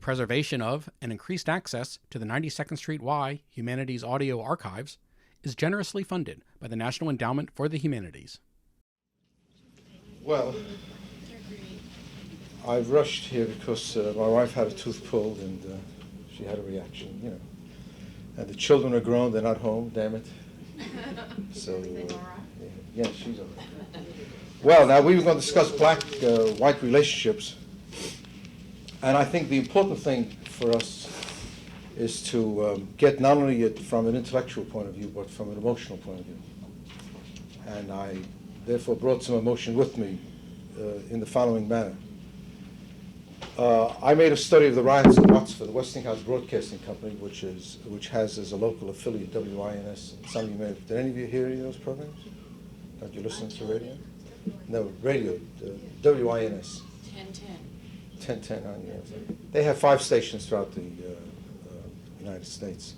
preservation of and increased access to the 92nd Street Y Humanities Audio Archives is generously funded by the National Endowment for the Humanities. Well, I rushed here because my wife had a tooth pulled and she had a reaction, you know. And the children are grown, they're not home, damn it. So, yeah, she's all right. Well, now we were going to discuss black-white relationships. And I think the important thing for us is to get not only it from an intellectual point of view, but from an emotional point of view. And I therefore brought some emotion with me in the following manner. I made a study of the riots in Watts for the Westinghouse Broadcasting Company, which has as a local affiliate WINS. Some of you may have, did any of you hear any of those programs? Don't you listen to radio? No, radio, WINS. 1010 on you. They have 5 stations throughout the United States.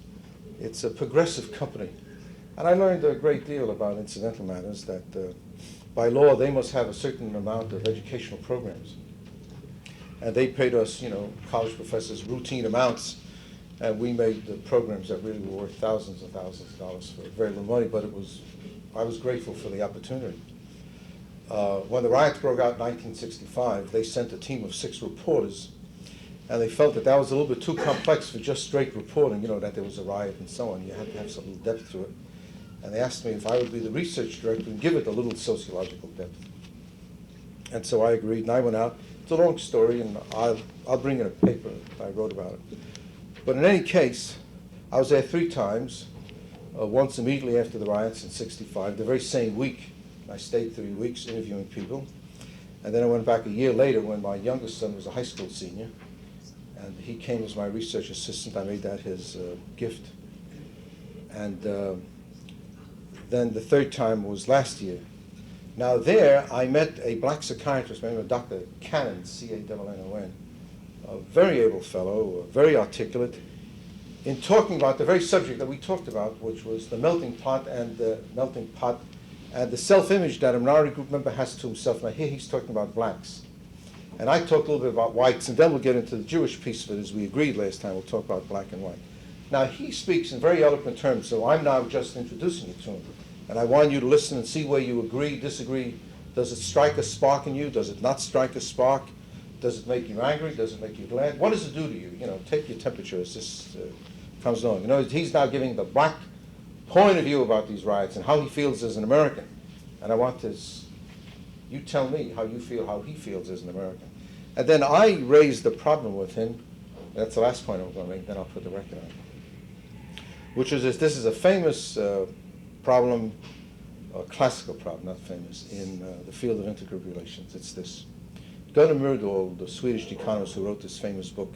It's a progressive company. And I learned a great deal about incidental matters that by law they must have a certain amount of educational programs. And they paid us, you know, college professors, routine amounts, and we made the programs that really were worth thousands and thousands of dollars for very little money, but I was grateful for the opportunity. When the riots broke out in 1965, they sent a team of 6 reporters, and they felt that was a little bit too complex for just straight reporting, you know, that there was a riot and so on. You had to have some little depth to it. And they asked me if I would be the research director and give it a little sociological depth. And so I agreed, and I went out. It's a long story, and I'll bring in a paper if I wrote about it. But in any case, I was there 3 times, once immediately after the riots in '65, the very same week. I stayed 3 weeks interviewing people. And then I went back a year later when my youngest son was a high school senior, and he came as my research assistant. I made that his gift. And then the 3rd time was last year. Now there, I met a black psychiatrist named Dr. Cannon, C-A-N-N-O-N, a very able fellow, very articulate, in talking about the very subject that we talked about, which was the melting pot and the self-image that a minority group member has to himself. Now here he's talking about blacks. And I talked a little bit about whites, and then we'll get into the Jewish piece of it as we agreed last time. We'll talk about black and white. Now he speaks in very eloquent terms, so I'm now just introducing you to him. And I want you to listen and see where you agree, disagree. Does it strike a spark in you? Does it not strike a spark? Does it make you angry? Does it make you glad? What does it do to you? You know, take your temperature as this comes along. You know, he's now giving the black point of view about these riots and how he feels as an American. And I want this, you tell me how you feel, how he feels as an American. And then I raised the problem with him. That's the last point I'm going to make, then I'll put the record on. Which is this is a famous problem, a classical problem, not famous, in the field of intergroup relations. It's this. Gunnar Myrdal, the Swedish economist who wrote this famous book,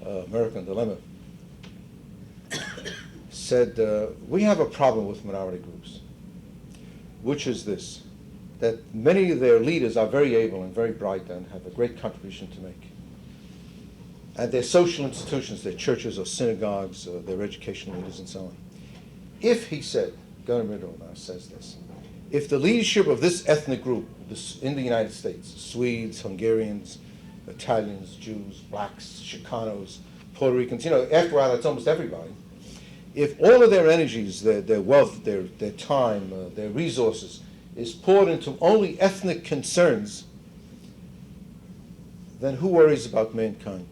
American Dilemma, said, we have a problem with minority groups, which is this, that many of their leaders are very able and very bright and have a great contribution to make. And their social institutions, their churches or synagogues, their educational leaders and so on. If, he said, Gunnar Myrdal now says this, if the leadership of this ethnic group in the United States, Swedes, Hungarians, Italians, Jews, blacks, Chicanos, Puerto Ricans, you know, after a while it's almost everybody, if all of their energies, their wealth, their time, their resources is poured into only ethnic concerns, then who worries about mankind?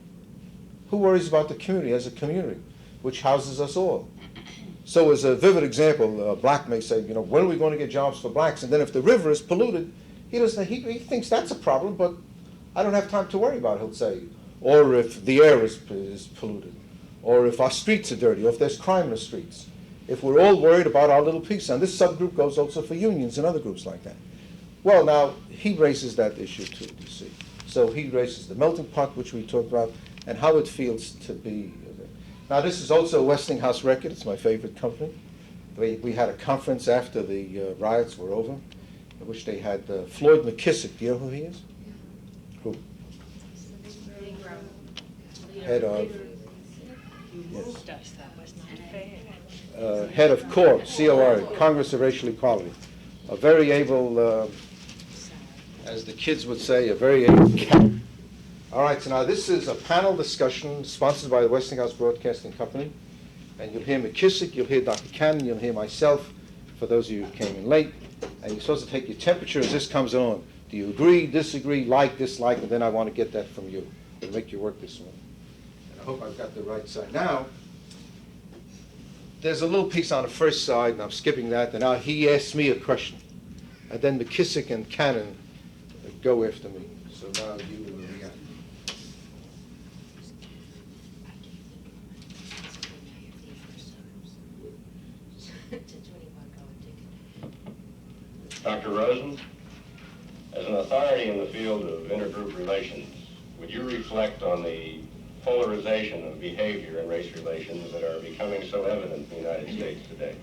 Who worries about the community as a community, which houses us all? So as a vivid example, a black may say, you know, when are we going to get jobs for blacks? And then if the river is polluted, he thinks that's a problem, but I don't have time to worry about it, he'll say. Or if the air is polluted, or if our streets are dirty, or if there's crime in the streets. If we're all worried about our little piece, and this subgroup goes also for unions and other groups like that. Well, now, he raises that issue too, you see. So he raises the melting pot, which we talked about, and how it feels to be. Now, this is also a Westinghouse record. It's my favorite company. We had a conference after the riots were over, in which they had Floyd McKissick. Do you know who he is? Who? Head of. Yes. Head of CORE, C-O-R, Congress of Racial Equality. A very able, as the kids would say, a very able cat. All right, so now this is a panel discussion sponsored by the Westinghouse Broadcasting Company. And you'll hear McKissick, you'll hear Dr. Cannon, you'll hear myself, for those of you who came in late. And you're supposed to take your temperature as this comes on. Do you agree, disagree, like, dislike? And then I want to get that from you. It'll make your work this morning. And I hope I've got the right side. Now, there's a little piece on the first side, and I'm skipping that. And now he asks me a question. And then McKissick and Cannon go after me. So now you will react. Dr. Rosen, as an authority in the field of intergroup relations, would you reflect on the polarization of behavior in race relations that are becoming so evident in the United States today?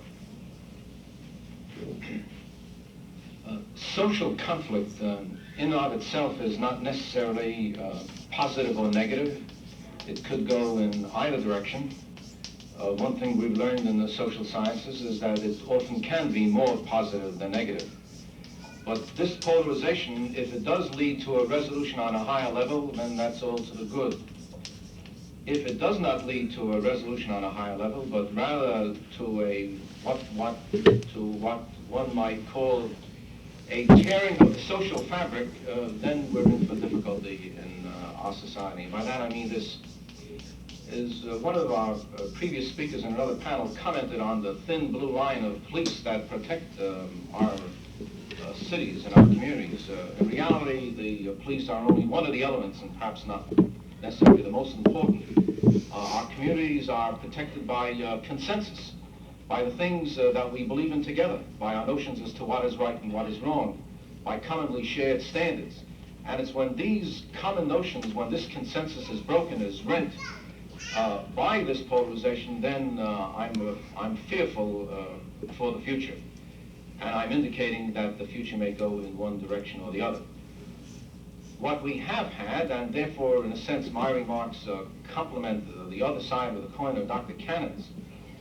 Social conflict in and of itself is not necessarily positive or negative. It could go in either direction. One thing we've learned in the social sciences is that it often can be more positive than negative. But this polarization, if it does lead to a resolution on a higher level, then that's all to the good. If it does not lead to a resolution on a higher level, but rather to a what one might call a tearing of the social fabric, then we're in for difficulty in our society. And by that I mean this is one of our previous speakers in another panel commented on the thin blue line of police that protect our cities and our communities. In reality, the police are only one of the elements, and perhaps not necessarily the most important. Our communities are protected by consensus, by the things that we believe in together, by our notions as to what is right and what is wrong, by commonly shared standards. And it's when these common notions, when this consensus is broken, is rent by this polarization, then I'm fearful for the future. And I'm indicating that the future may go in one direction or the other. What we have had, and therefore, in a sense, my remarks complement the other side of the coin of Dr. Cannon's,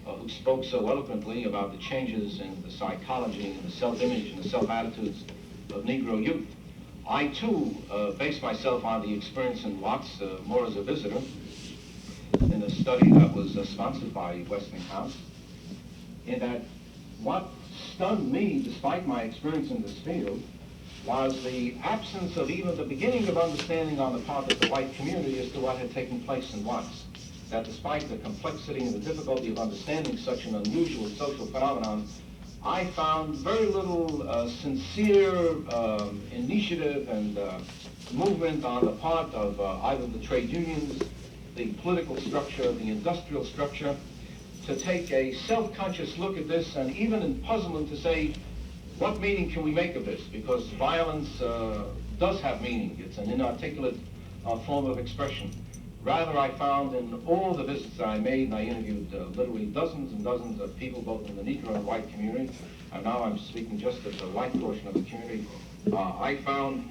who spoke so eloquently about the changes in the psychology and the self-image and the self-attitudes of Negro youth. I, too, base myself on the experience in Watts, more as a visitor, in a study that was sponsored by Westinghouse, in that what stunned me, despite my experience in this field, was the absence of even the beginning of understanding on the part of the white community as to what had taken place in Watts. That despite the complexity and the difficulty of understanding such an unusual social phenomenon, I found very little sincere initiative and movement on the part of either the trade unions, the political structure, the industrial structure, to take a self-conscious look at this, and even in puzzlement to say, what meaning can we make of this? Because violence does have meaning. It's an inarticulate form of expression. Rather, I found in all the visits I made, and I interviewed literally dozens and dozens of people, both in the Negro and white community, and now I'm speaking just as the white portion of the community, I found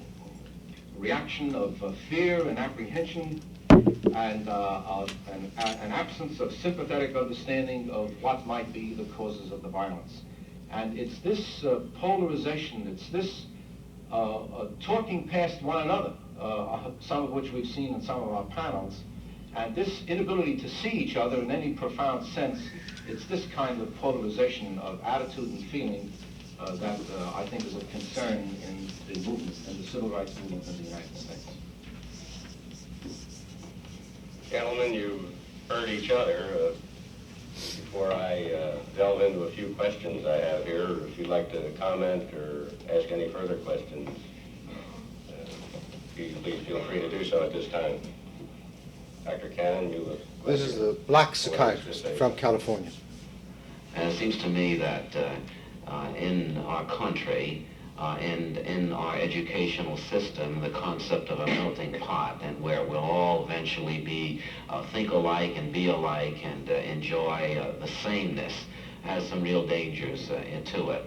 a reaction of fear and apprehension, and an absence of sympathetic understanding of what might be the causes of the violence. And it's this polarization, it's this talking past one another, some of which we've seen in some of our panels, and this inability to see each other in any profound sense, it's this kind of polarization of attitude and feeling that I think is of concern in the movement, in the civil rights movement in the United States. Gentlemen, you've heard each other. Before I delve into a few questions I have here, if you'd like to comment or ask any further questions, please feel free to do so at this time. Dr. Cannon, you look. This is the black psychiatrist from California. And it seems to me that in our country and in our educational system, the concept of a melting pot, and where we'll all eventually be think alike and be alike and enjoy the sameness, has some real dangers into it.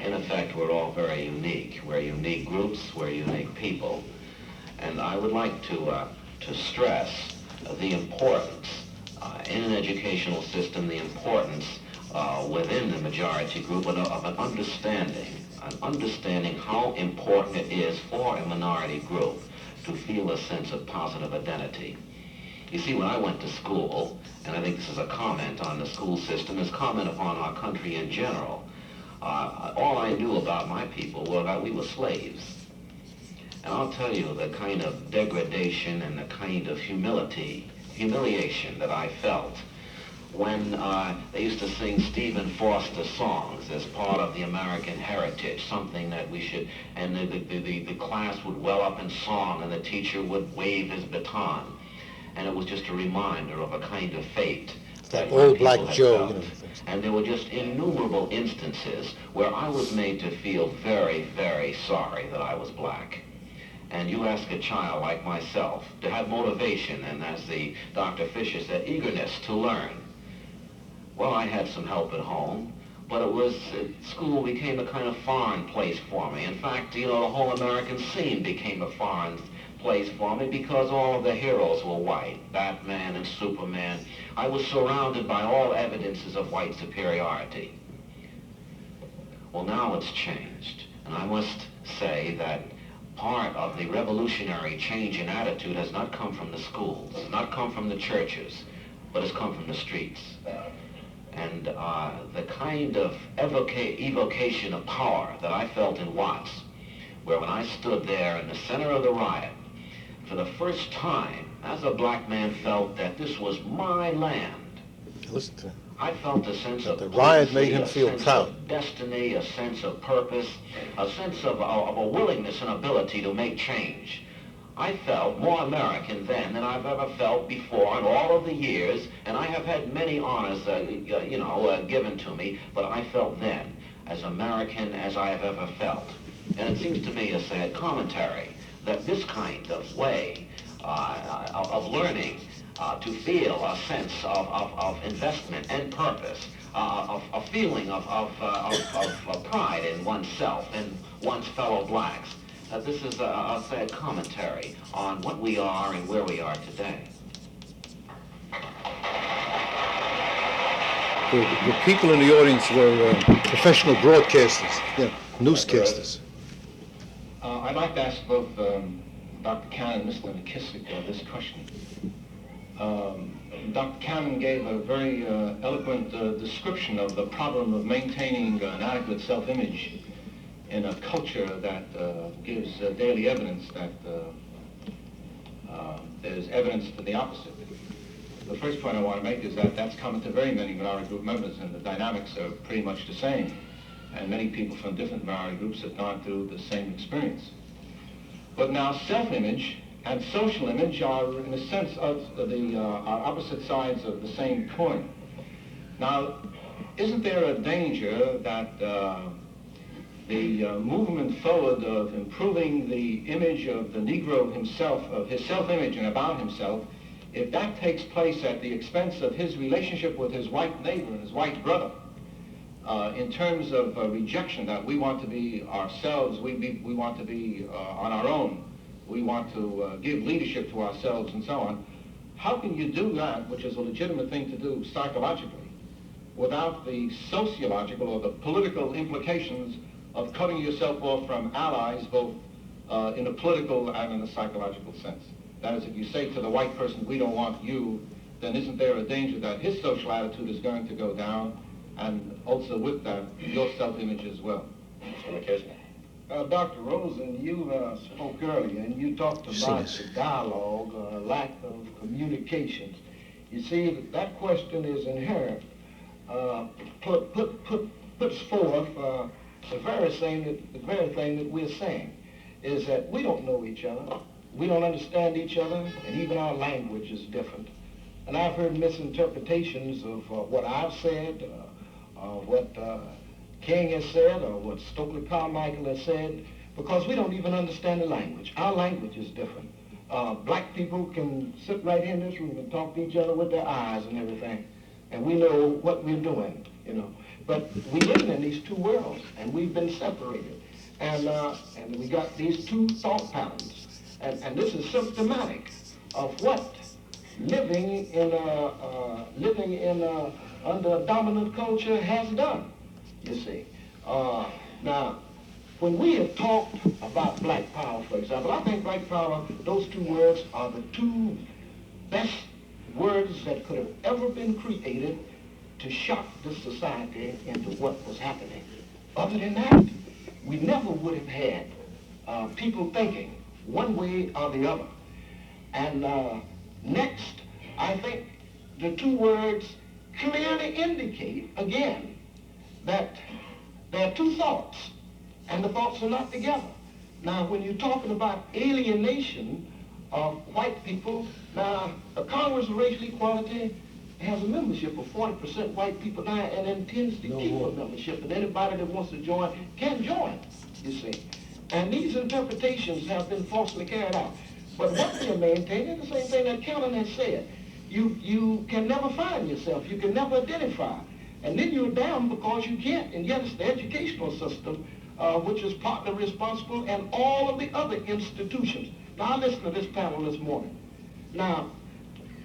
In effect, we're all very unique. We're unique groups, we're unique people. And I would like to stress the importance in an educational system, the importance within the majority group of an understanding how important it is for a minority group to feel a sense of positive identity. You see, when I went to school, and I think this is a comment on the school system, is comment upon our country in general, all I knew about my people was that we were slaves. And I'll tell you the kind of degradation and the kind of humiliation that I felt when they used to sing Stephen Foster songs as part of the American heritage, something that we should, and the class would well up in song and the teacher would wave his baton. And it was just a reminder of a kind of fate that old people Black had Joe, felt. And there were just innumerable instances where I was made to feel very, very sorry that I was black. And you ask a child like myself to have motivation and, as the Dr. Fisher said, eagerness to learn. Well, I had some help at home, but it was, school became a kind of foreign place for me. In fact, you know, the whole American scene became a foreign place for me because all of the heroes were white, Batman and Superman. I was surrounded by all evidences of white superiority. Well, now it's changed, and I must say that part of the revolutionary change in attitude has not come from the schools, not come from the churches, but has come from the streets. And the kind of evocation of power that I felt in Watts, where when I stood there in the center of the riot, for the first time, as a black man, felt that this was my land. Listen to him. I felt a sense of the riot made him feel proud. Of destiny, a sense of purpose, a sense of a willingness and ability to make change. I felt more American then than I've ever felt before in all of the years, and I have had many honors, given to me, but I felt then as American as I have ever felt. And it seems to me a sad commentary that this kind of way of learning to feel a sense of investment and purpose, a feeling of pride in oneself and one's fellow blacks. This is a sad commentary on what we are and where we are today. The people in the audience were professional broadcasters, newscasters. I'd like to ask both Dr. Cannon and Mr. McKissick this question. Dr. Cannon gave a very eloquent description of the problem of maintaining an adequate self-image in a culture that gives daily evidence that there's evidence to the opposite. The first point I want to make is that that's common to very many minority group members, and the dynamics are pretty much the same. And many people from different minority groups have gone through the same experience. But now self-image and social image are, in a sense, are opposite sides of the same coin. Now, isn't there a danger that the movement forward of improving the image of the Negro himself, of his self-image and about himself, if that takes place at the expense of his relationship with his white neighbor and his white brother, in terms of rejection, that we want to be ourselves, we want to be on our own, we want to give leadership to ourselves and so on, how can you do that, which is a legitimate thing to do psychologically, without the sociological or the political implications of cutting yourself off from allies, both in a political and in a psychological sense? That is, if you say to the white person, we don't want you, then isn't there a danger that his social attitude is going to go down, and also with that, your self-image as well? Mr. McKissick. Dr. Rosen, you spoke earlier, and you talked about the dialogue, lack of communication. You see, that question is inherent. Puts forth the very thing that we're saying, is that we don't know each other, we don't understand each other, and even our language is different. And I've heard misinterpretations of what I've said, what King has said, or what Stokely Carmichael has said, because we don't even understand the language. Our language is different. Black people can sit right here in this room and talk to each other with their eyes and everything, and we know what we're doing, But we live in these two worlds, and we've been separated. And we got these two thought patterns. And this is symptomatic of what living under a dominant culture has done, you see. Now, when we have talked about black power, for example, I think black power, those two words are the two best words that could have ever been created to shock this society into what was happening. Other than that, we never would have had people thinking one way or the other. And next, I think the two words clearly indicate, again, that there are two thoughts, and the thoughts are not together. Now, when you're talking about alienation of white people, now, the Congress of Racial Equality has a membership of 40% white people now and intends to keep a membership, and anybody that wants to join can join, you see. And these interpretations have been falsely carried out. But what we are maintaining is the same thing that Cannon has said. You can never find yourself. You can never identify. And then you're down because you can't. And yet it's the educational system which is partly responsible, and all of the other institutions. Now, I listened to this panel this morning. Now,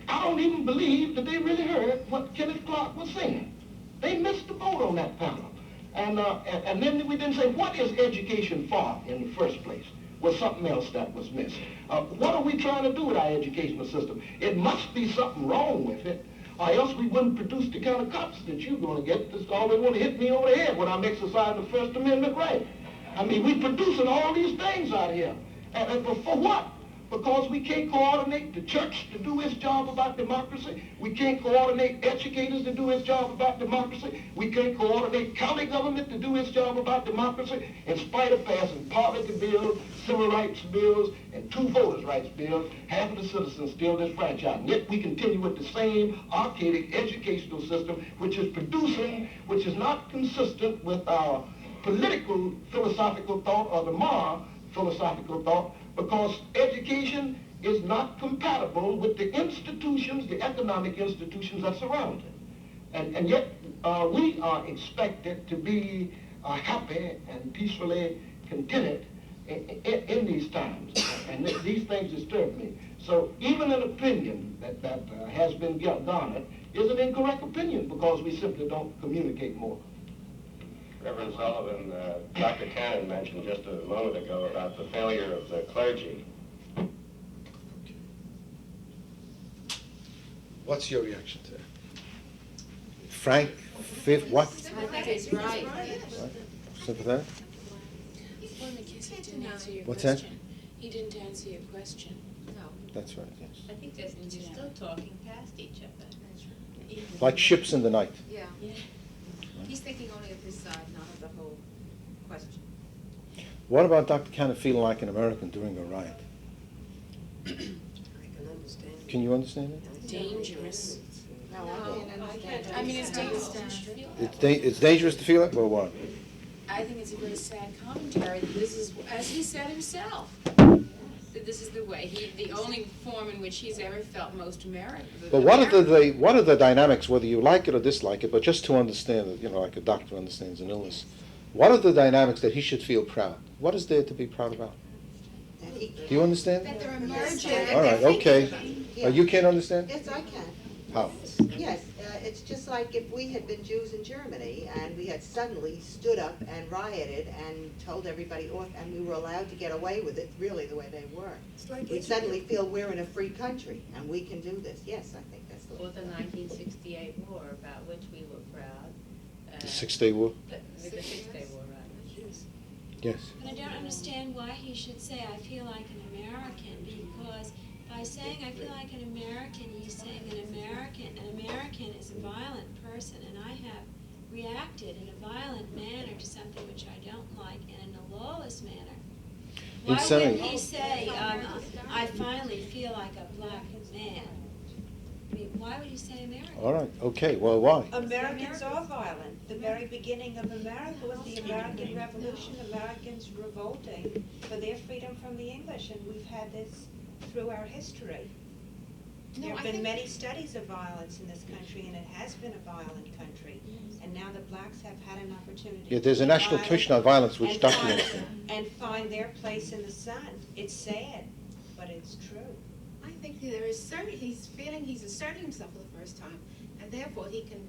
I don't even believe that they really heard what Kenneth Clark was saying. They missed the boat on that panel. And then we didn't say, what is education for in the first place? Was something else that was missed. What are we trying to do with our educational system? It must be something wrong with it, or else we wouldn't produce the kind of cops that you're going to get. That's all they want to hit me over the head when I'm exercising the First Amendment right. I mean, we're producing all these things out here. And for what? Because we can't coordinate the church to do its job about democracy. We can't coordinate educators to do its job about democracy. We can't coordinate county government to do its job about democracy, in spite of passing poverty bills, civil rights bills, and 2 voters' rights bills. Half of the citizens still disfranchised. And yet we continue with the same archaic educational system, which is producing, which is not consistent with our political philosophical thought or the moral philosophical thought, because education is not compatible with the institutions, the economic institutions that surround it. And yet we are expected to be happy and peacefully contented in these times. And these things disturb me. So even an opinion that has been garnered is an incorrect opinion because we simply don't communicate more. Reverend Sullivan, Dr. Cannon mentioned just a moment ago about the failure of the clergy. What's your reaction to that? Frank, fifth, what? I think he's right. Sympathetic? Well, in the case he didn't answer your What's question. that? He didn't answer your question. No, That's right, yes. I think that you're still talking past each other. Like ships in the night. Yeah. He's thinking only of his side, not of the whole question. What about Dr. Cannon feeling like an American during a riot? I can understand. Can you understand it? Dangerous. No, I can't. I mean, it's dangerous. It's dangerous to feel it, or what? I think it's a very sad commentary that this is, as he said himself, that this is the way, the only form in which he's ever felt most American. But what are the dynamics, whether you like it or dislike it, but just to understand it, like a doctor understands an illness, what are the dynamics that he should feel proud? What is there to be proud about? Do you understand? That they're emerging. All right, okay. You can't understand? Yes, I can. How? Yes, it's just like if we had been Jews in Germany and we had suddenly stood up and rioted and told everybody off and we were allowed to get away with it really the way they were. We'd suddenly feel we're in a free country and we can do this. Yes, I think that's the Or the 1968 war, about which we were proud. The 6-Day War? The 6-Day War, right. Yes. But I don't understand why he should say, I feel like an American, because by saying I feel like an American, he's saying an American is a violent person, and I have reacted in a violent manner to something which I don't like, and in a lawless manner. Why wouldn't he say, I finally feel like a black man? I mean, why would he say American? All right, okay, well, why? Americans are violent. The very beginning of America was the American Revolution, Americans revolting for their freedom from the English, and we've had this through our history. There have been many studies of violence in this country, and it has been a violent country. And now the blacks have had an opportunity. Yeah, there's a National Commission on Violence which documents it. And find their place in the sun. It's sad, but it's true. I think there is he's feeling he's asserting himself for the first time, and therefore he can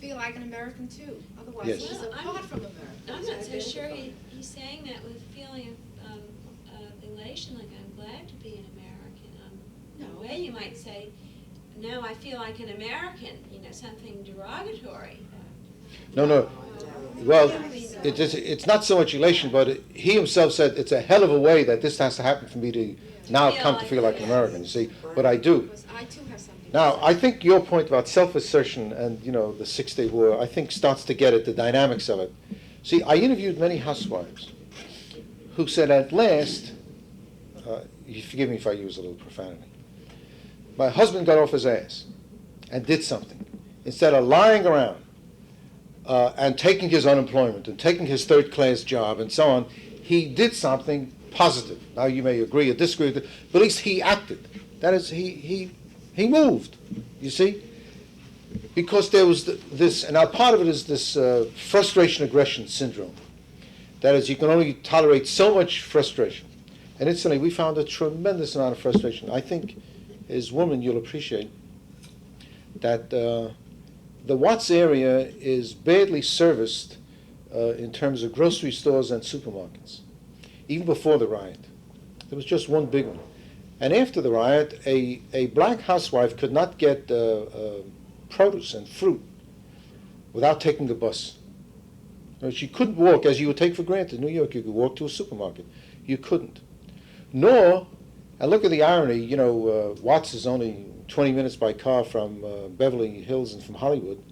feel like an American too. Otherwise, Yes. he's Well, apart from America. I'm He's not so sure identified. he's saying that with feeling of elation, like I'm glad to be an American. In a way you might say, now I feel like an American, something derogatory. No. Well, it's not so much elation, but he himself said it's a hell of a way that this has to happen for me to now come to feel like an American, you see. But I do. Because I too have something. Now, to say. I think your point about self-assertion and, the Six-Day War, I think starts to get at the dynamics of it. See, I interviewed many housewives who said at last, you forgive me if I use a little profanity, my husband got off his ass and did something. Instead of lying around and taking his unemployment and taking his third-class job and so on, he did something positive. Now, you may agree or disagree with it, but at least he acted. That is, he moved, you see? Because there was this, and now part of it is this frustration-aggression syndrome. That is, you can only tolerate so much frustration. And instantly, we found a tremendous amount of frustration. I think, as women, you'll appreciate that the Watts area is badly serviced in terms of grocery stores and supermarkets, even before the riot. There was just one big one. And after the riot, a black housewife could not get produce and fruit without taking a bus. She couldn't walk, as you would take for granted. In New York, you could walk to a supermarket. You couldn't. Nor, and look at the irony, Watts is only 20 minutes by car from Beverly Hills and from Hollywood.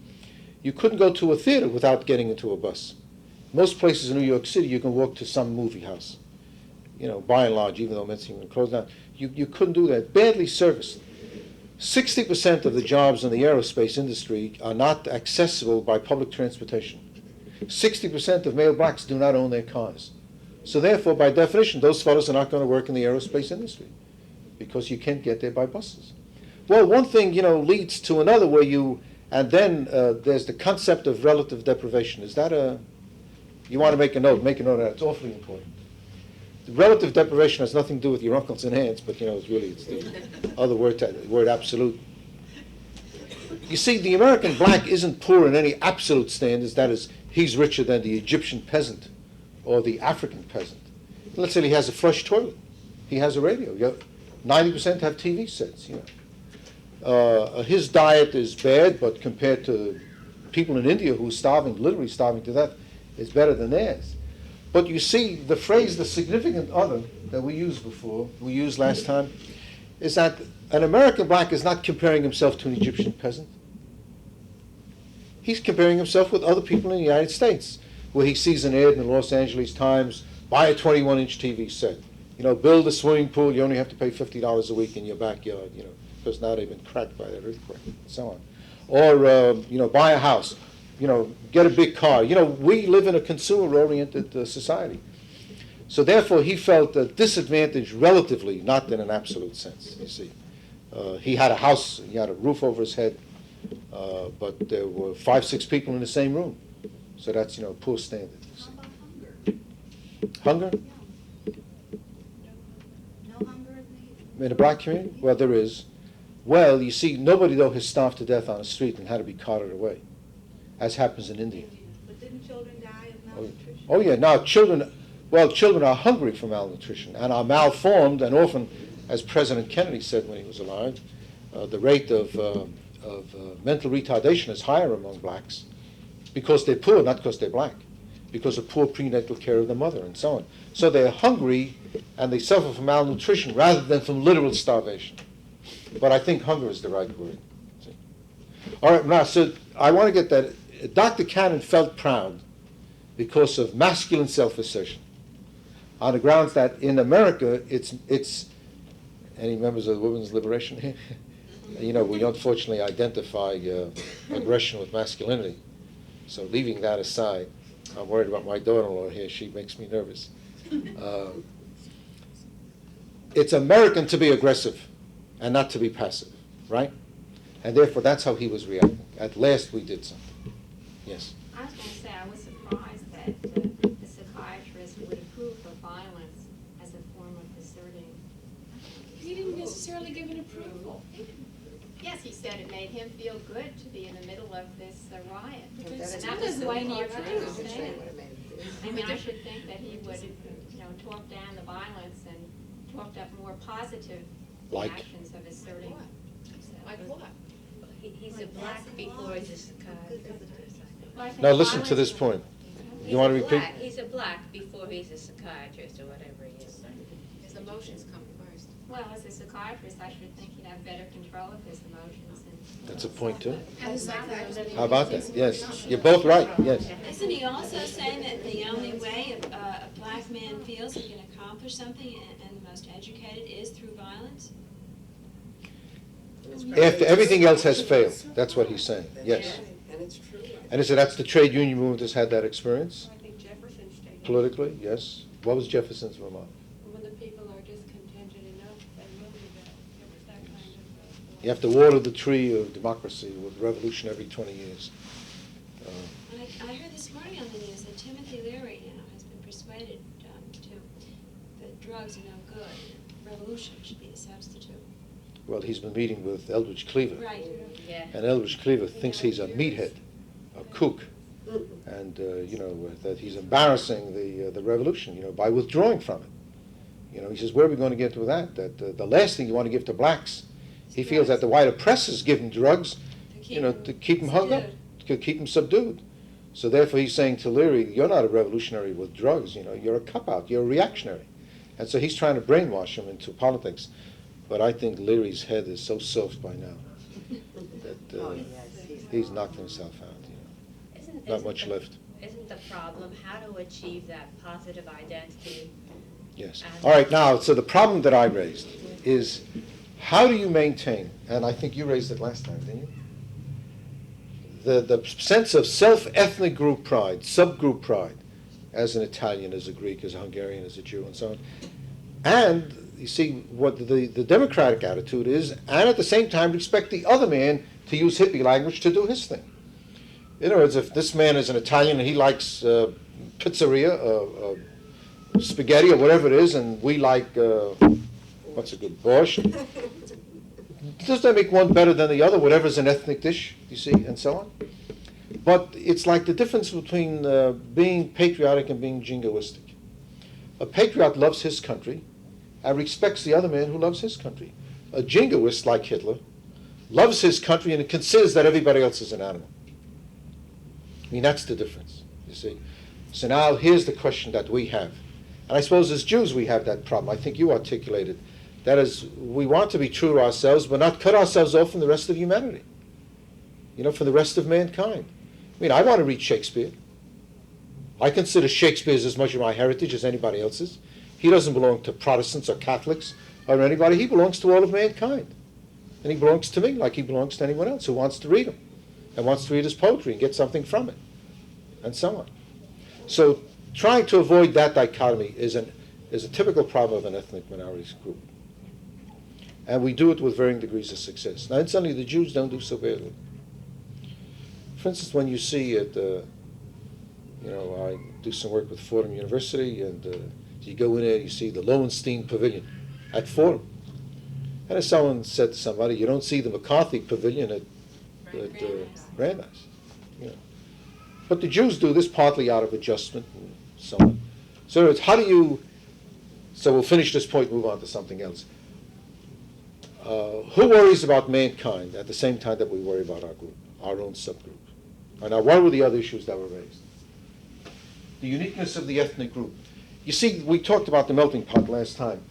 You couldn't go to a theater without getting into a bus. Most places in New York City, you can walk to some movie house. By and large, even though it's even closed down. You couldn't do that. Badly serviced. 60% of the jobs in the aerospace industry are not accessible by public transportation. 60% of male blacks do not own their cars. So therefore, by definition, those fellows are not going to work in the aerospace industry because you can't get there by buses. Well, one thing, leads to another where and then there's the concept of relative deprivation. Is that you want to make a note of that. It's awfully important. The relative deprivation has nothing to do with your uncles and aunts, but, it's the other word absolute. You see, the American black isn't poor in any absolute standards. That is, he's richer than the Egyptian peasant or the African peasant. Let's say he has a flush toilet. He has a radio. 90% have TV sets, His diet is bad, but compared to people in India who are starving, literally starving to death, it's better than theirs. But you see, the phrase, the significant other, that we used last time, is that an American black is not comparing himself to an Egyptian peasant. He's comparing himself with other people in the United States, where he sees an ad in the Los Angeles Times, buy a 21-inch TV set. Build a swimming pool, you only have to pay $50 a week in your backyard, because now they've been cracked by that earthquake, and so on. Or, buy a house. Get a big car. We live in a consumer-oriented society. So therefore, he felt disadvantaged relatively, not in an absolute sense, you see. He had a house, he had a roof over his head, but there were 5, 6 people in the same room. So that's, poor standard, you see. How about Hunger? no hunger In the black community? Well, there is. Well, you see, nobody, though, has starved to death on the street and had to be carted away, as happens in India. But didn't children die of malnutrition? Oh, yeah. Now, children are hungry for malnutrition and are malformed, and often, as President Kennedy said when he was alive, the rate of mental retardation is higher among blacks because they're poor, not because they're black, because of poor prenatal care of the mother and so on. So they're hungry and they suffer from malnutrition rather than from literal starvation. But I think hunger is the right word. See? All right, now, so I want to get that. Dr. Cannon felt proud because of masculine self-assertion on the grounds that in America, it's any members of the women's liberation here? We unfortunately identify aggression with masculinity. So leaving that aside, I'm worried about my daughter-in-law here. She makes me nervous. It's American to be aggressive and not to be passive, right? And therefore, that's how he was reacting. At last, we did something. Yes? I was going to say, I was surprised that the psychiatrist would approve of violence as a form of asserting. He didn't necessarily give an approval. Yes, he said it made him feel good to be in the middle of this riot. But And still that was doesn't the mean he part that he was approved. saying. I mean, I But should think that he would, talk down the violence and talked up more positive Like? actions of asserting himself. Like what? He's a black before he's a psychiatrist. Well, I think Now listen to violence- this point. You want to repeat? He's a black before he's a psychiatrist or whatever he is. His emotions come first. Well, as a psychiatrist, I should think he'd have better control of his emotions and. That's a point too. And the psychiatrist. How about that? Yes, you're both right, yes. Isn't he also saying that the only way a black man feels he can accomplish something and the most educated is through violence? After everything else has failed, that's what he's saying, yes. And it's true. And is it that's the trade union movement has had that experience? I think Jefferson stated. Politically, yes. What was Jefferson's remark? When the people are discontented enough, they will rebel. It was that kind of. You have to water the tree of democracy with revolution every 20 years. I heard this morning on the news that Timothy Leary now has been persuaded that drugs are no good and revolution should be the substitute. Well, he's been meeting with Eldridge Cleaver. Right. Yeah. And Eldridge Cleaver thinks he's a meathead, a kook, and that he's embarrassing the revolution, by withdrawing from it. He says, where are we going to get with that? That the last thing you want to give to blacks, he feels that the white oppressors give them drugs, to keep them hung up, to keep them subdued. So therefore, he's saying to Leary, you're not a revolutionary with drugs. You're a cop-out. You're a reactionary, and so he's trying to brainwash him into politics. But I think Leary's head is so soft by now that he's knocked himself out. Not much left. Isn't the problem how to achieve that positive identity? Yes. All right, now, so the problem that I raised is how do you maintain, and I think you raised it last time, didn't you? The sense of self-ethnic group pride, subgroup pride, as an Italian, as a Greek, as a Hungarian, as a Jew, and so on. And you see what the democratic attitude is, and at the same time respect the other man to use hippie language to do his thing. In other words, if this man is an Italian and he likes pizzeria, spaghetti or whatever it is, and we like, what's a good, borscht, does that make one better than the other, whatever's an ethnic dish, you see, and so on? But it's like the difference between being patriotic and being jingoistic. A patriot loves his country and respects the other man who loves his country. A jingoist, like Hitler, loves his country and considers that everybody else is an animal. I mean, that's the difference, you see. So now here's the question that we have. And I suppose as Jews we have that problem. I think you articulated. That is, we want to be true to ourselves, but not cut ourselves off from the rest of humanity. From the rest of mankind. I mean, I want to read Shakespeare. I consider Shakespeare's as much of my heritage as anybody else's. He doesn't belong to Protestants or Catholics or anybody. He belongs to all of mankind. And he belongs to me like he belongs to anyone else who wants to read him and wants to read his poetry and get something from it, and so on. So trying to avoid that dichotomy is a typical problem of an ethnic minorities group. And we do it with varying degrees of success. Now, incidentally, the Jews don't do so badly. For instance, when you see at, I do some work with Fordham University, and you go in there, you see the Lowenstein Pavilion at Fordham. And as someone said to somebody, you don't see the McCarthy Pavilion at Brandeis. But the Jews do this partly out of adjustment and so on. So it's so we'll finish this point, move on to something else. Who worries about mankind at the same time that we worry about our group, our own subgroup? Now, what were the other issues that were raised? The uniqueness of the ethnic group. You see, we talked about the melting pot last time.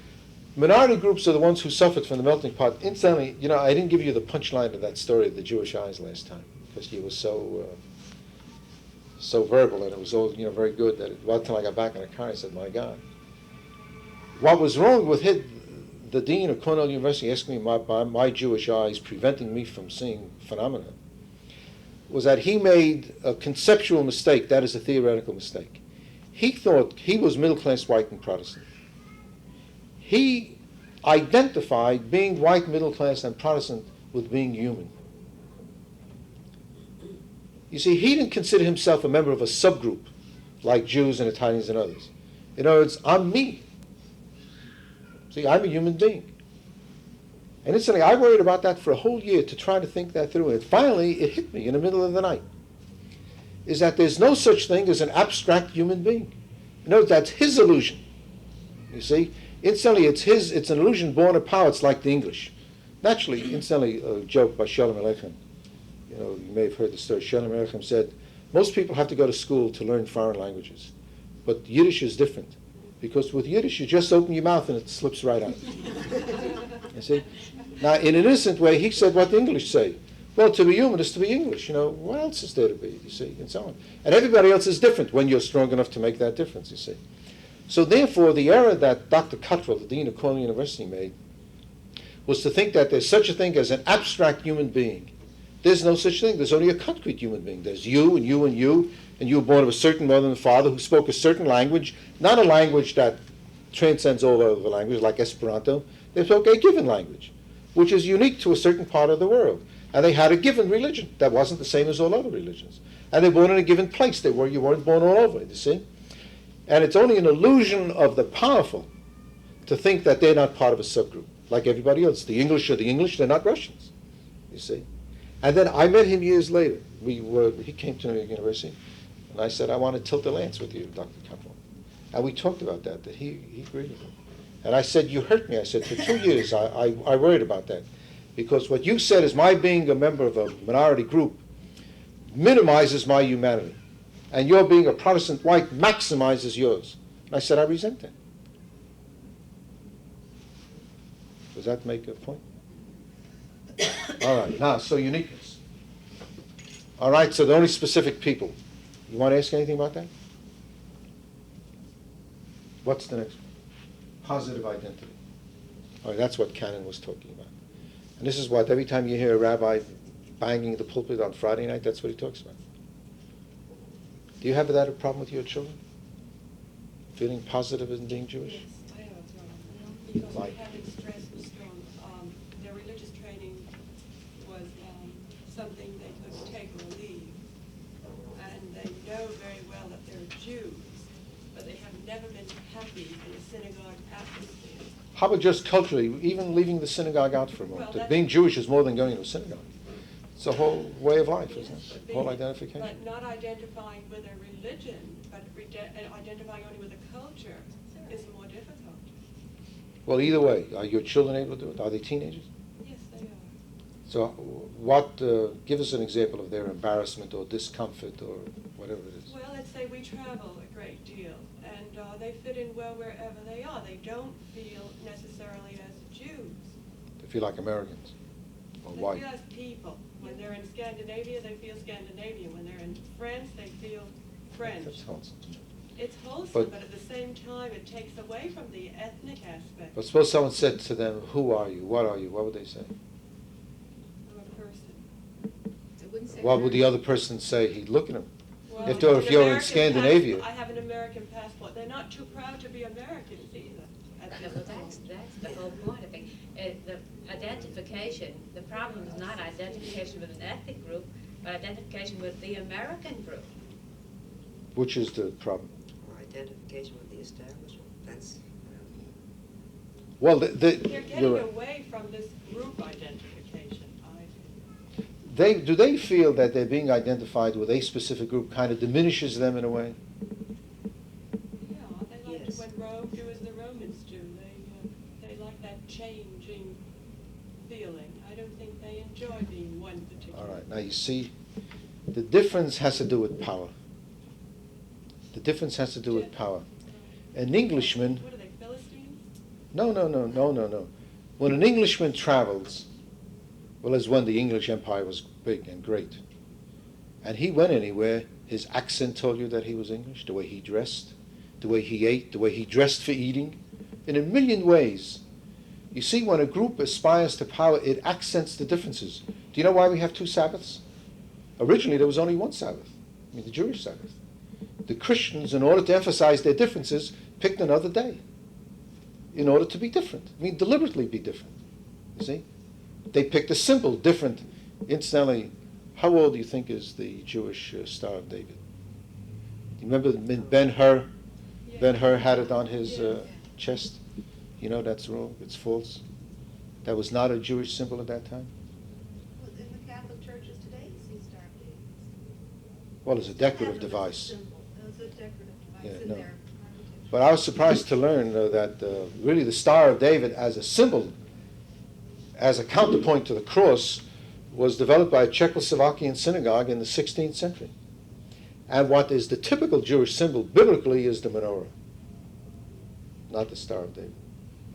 Minority groups are the ones who suffered from the melting pot. Incidentally, I didn't give you the punchline of that story of the Jewish eyes last time because he was so verbal, and it was all very good that by the time I got back in the car, I said, "My God, what was wrong with the dean of Cornell University asking me about my Jewish eyes preventing me from seeing phenomena was that he made a conceptual mistake, that is a theoretical mistake. He thought he was middle-class white and Protestant. He identified being white, middle-class, and Protestant with being human. You see, he didn't consider himself a member of a subgroup like Jews and Italians and others. In other words, I'm me. See, I'm a human being. And instantly, I worried about that for a whole year to try to think that through. And finally, it hit me in the middle of the night, is that there's no such thing as an abstract human being. No, that's his illusion. You see? Instantly, it's an illusion born of power. It's like the English. Naturally, instantly, a joke by Shalom Aleichem. You know, you may have heard the story. Shalom Aleichem said, most people have to go to school to learn foreign languages. But Yiddish is different. Because with Yiddish, you just open your mouth and it slips right out. You see? Now, in an innocent way, he said what the English say. Well, to be human is to be English. You know, what else is there to be, you see, and so on. And everybody else is different when you're strong enough to make that difference, you see. So therefore, the error that Dr. Cuttrell, the Dean of Cornell University, made was to think that there's such a thing as an abstract human being. There's no such thing. There's only a concrete human being. There's you and you and you, and you were born of a certain mother and father who spoke a certain language, not a language that transcends all other languages, like Esperanto. They spoke a given language, which is unique to a certain part of the world. And they had a given religion that wasn't the same as all other religions. And they were born in a given place. You weren't born all over it, you see. And it's only an illusion of the powerful to think that they're not part of a subgroup, like everybody else. The English are the English, they're not Russians, you see. And then I met him years later. He came to New York University, and I said, I want to tilt the lance with you, Dr. Kaplan. And we talked about that he agreed with me. And I said, you hurt me. I said, for 2 years, I worried about that. Because what you said is my being a member of a minority group minimizes my humanity. And your being a Protestant white maximizes yours. And I said, I resent that. Does that make a point? All right, now, so uniqueness. All right, so the only specific people. You want to ask anything about that? What's the next one? Positive identity. All right, that's what Cannon was talking about. And this is what, every time you hear a rabbi banging the pulpit on Friday night, that's what he talks about. Do you have that a problem with your children? Feeling positive in being Jewish? Yes, I have a problem. Because Like? we had it stressed was strong. Their religious training was something they could take or leave. And they know very well that they're Jews, but they have never been happy in a synagogue atmosphere. How about just culturally, even leaving the synagogue out for a moment? Well, That being Jewish is more than going to a synagogue. It's a whole way of life, isn't Yes, it? but Whole identification. But not identifying with a religion, but identifying only with a culture is more difficult. Well, either way, are your children able to do it? Are they teenagers? Yes, they are. So what, give us an example of their embarrassment or discomfort or whatever it is. Well, let's say we travel a great deal, and they fit in well wherever they are. They don't feel necessarily as Jews. They feel like Americans or They white. feel as people. When they're in Scandinavia, they feel Scandinavian. When they're in France, they feel French. That's wholesome. It's wholesome, But- but at the same time, it takes away from the ethnic aspect. But suppose someone said to them, who are you? What are you? What would they say? I'm a person. I wouldn't say What would the hers. other person say? He'd look at him. Well, If you're an in American Scandinavia. I have an American passport. They're not too proud to be Americans either. at No, this well, that's time. the whole point of it. The identification, the problem is not identification with an ethnic group, but identification with the American group. Which is the problem? Or identification with the establishment. That's, Well, They're you're getting right. away from this group identification, I think. Do they feel that they're being identified with a specific group kind of diminishes them in a way? Yeah, they like Yes. to, when Rome do as the Romans do. They like that changing feeling. I don't think they enjoy being one particular. All right, now you see, the difference has to do with power. The difference has to do with power. An Englishman, What are they, Philistines? no. When an Englishman travels, well, as when the English Empire was big and great, and he went anywhere, his accent told you that he was English, the way he dressed, the way he ate, the way he dressed for eating, in a million ways. You see, when a group aspires to power, it accents the differences. Do you know why we have 2 Sabbaths? Originally, there was only 1 Sabbath, the Jewish Sabbath. The Christians, in order to emphasize their differences, picked another day in order to be different. Deliberately be different. You see? They picked a symbol, different. Incidentally, how old do you think is the Jewish Star of David? You remember Ben-Hur? Yeah. Ben-Hur had it on his Yeah. chest. You know that's wrong. It's false. That was not a Jewish symbol at that time? Well, in the Catholic churches today, you see Star of David. Well, it's a decorative device. It's a decorative Yeah, device in no. there. But I was surprised to learn that really the Star of David as a symbol, as a counterpoint to the cross, was developed by a Czechoslovakian synagogue in the 16th century. And what is the typical Jewish symbol biblically is the menorah, not the Star of David.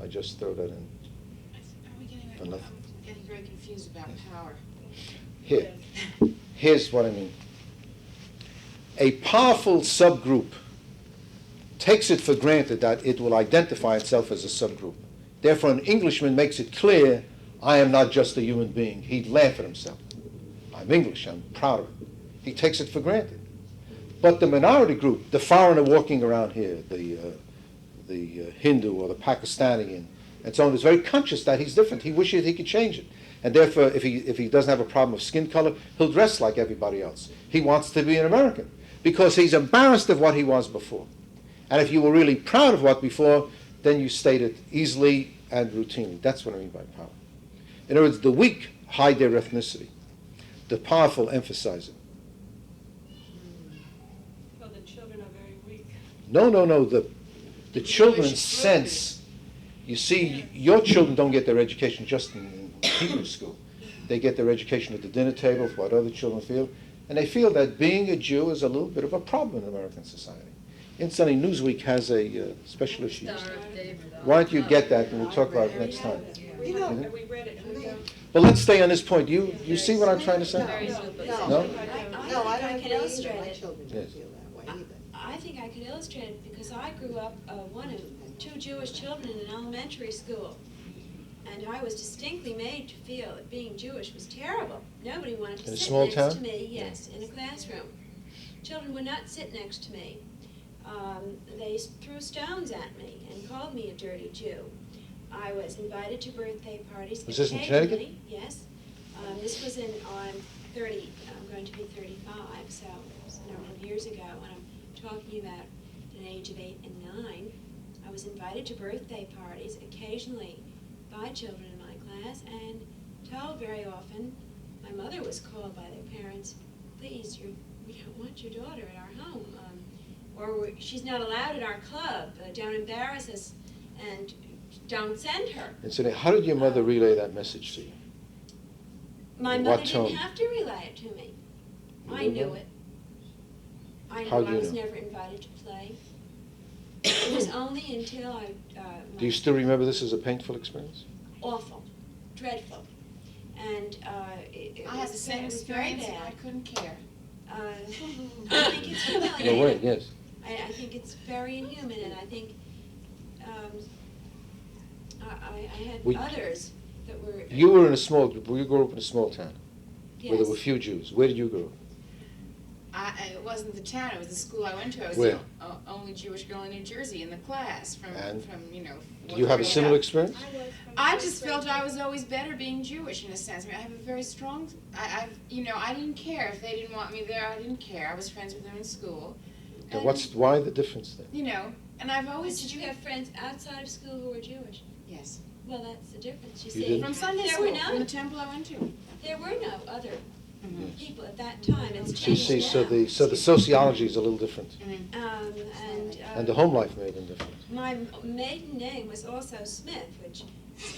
I just throw that in. Are we getting, For nothing. I'm getting very confused about power. Here's what I mean. A powerful subgroup takes it for granted that it will identify itself as a subgroup. Therefore, an Englishman makes it clear, I am not just a human being. He'd laugh at himself. I'm English, I'm proud of it. He takes it for granted. But the minority group, the foreigner walking around here, the Hindu or the Pakistani and so on, is very conscious that he's different. He wishes he could change it. And therefore, if he doesn't have a problem of skin color, he'll dress like everybody else. He wants to be an American because he's embarrassed of what he was before. And if you were really proud of what before, then you state it easily and routinely. That's what I mean by power. In other words, the weak hide their ethnicity. The powerful emphasize it. Well, the children are very weak. No. The children sense, you see, your children don't get their education just in Hebrew school. They get their education at the dinner table for what other children feel. And they feel that being a Jew is a little bit of a problem in American society. Incidentally, Newsweek has a special issue. Why don't you get that and we'll talk about it next time. We know, and we read it. But let's stay on this point. You see what I'm trying to say? No? No, I I don't can agree either. illustrate My it. children don't Yes. feel that way either. I think I could illustrate it because I grew up one of two Jewish children in an elementary school. And I was distinctly made to feel that being Jewish was terrible. Nobody wanted In to a sit small next town? to me, yes, in a classroom. Children would not sit next to me. They threw stones at me and called me a dirty Jew. I was invited to birthday parties. Was this in Connecticut? occasionally, yes. This was I'm 30, I'm going to be 35, so it was a number of years ago, and I'm talking about an age of 8 and 9. I was invited to birthday parties occasionally by children in my class and told very often, my mother was called by their parents, please, we don't want your daughter at our home, or she's not allowed at our club, don't embarrass us, and don't send her. And so how did your mother relay that message to you? My In mother what tone? didn't have to relay it to me. You I didn't knew know? it. I How knew do I you was know? never invited to play. It was only until Do you still remember this as a painful experience? awful, dreadful, and I had the same experience and I couldn't care. I think it's humiliating. No way, yes. I think it's very inhuman, and I think I had We- others that were. You were in a small group. You grew up in a small town where there were Yes. few Jews. Where did you grow up? It wasn't the town, it was the school I went to. I was Where? the only Jewish girl in New Jersey in the class from you know. Do you have a fourth similar grade up. experience? I just felt I was always better being Jewish in a sense. I mean, I have a very strong, I didn't care if they didn't want me there. I didn't care. I was friends with them in school. And why the difference then? You know, and I've always. Did you have friends outside of school who were Jewish? Yes. Well, that's the difference. You You see, didn't? From Sunday there school, were from the none. temple I went to. There were no other Mhm. people at that time. It's So you changed see, now. so the sociology is a little different, And and the home life made them different. my maiden name was also Smith, which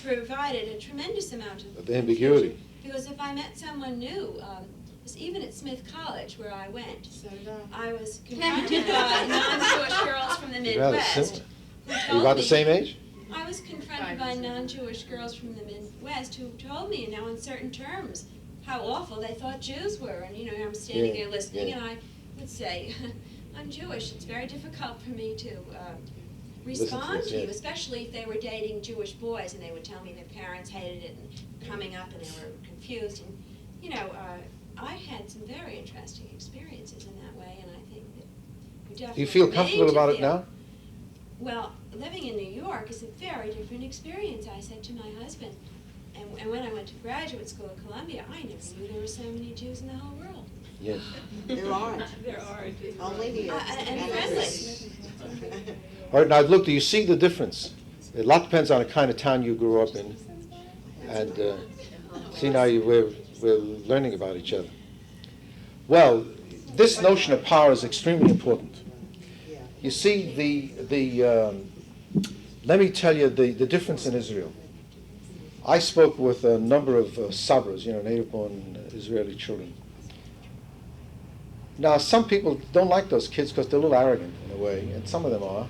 provided a tremendous amount of The ambiguity. confusion. Because if I met someone new, even at Smith College where I went, So did I. I was confronted by non-Jewish girls from the You're rather Midwest. similar. who Are you told about the me- same age? I was confronted by non-Jewish girls from the Midwest who told me in no uncertain terms how awful they thought Jews were. And, I'm standing Yeah, there listening, yeah. and I would say, I'm Jewish. It's very difficult for me to Listen to respond this, to you, yeah. especially if they were dating Jewish boys, and they would tell me their parents hated it and coming up, and they were confused. And, I had some very interesting experiences in that way, and I think that you definitely Do you feel need comfortable to about it feel- now? Well, living in New York is a very different experience, I said to my husband. And when I went to graduate school at Columbia, I never knew there were so many Jews in the whole world. Yes. There aren't. There are. Only here. And friendly. All right, now look, do you see the difference? A lot depends on the kind of town you grew up in And see, now we're learning about each other. Well, this notion of power is extremely important. You see, let me tell you the difference in Israel. I spoke with a number of Sabras, native-born Israeli children. Now, some people don't like those kids because they're a little arrogant in a way, and some of them are.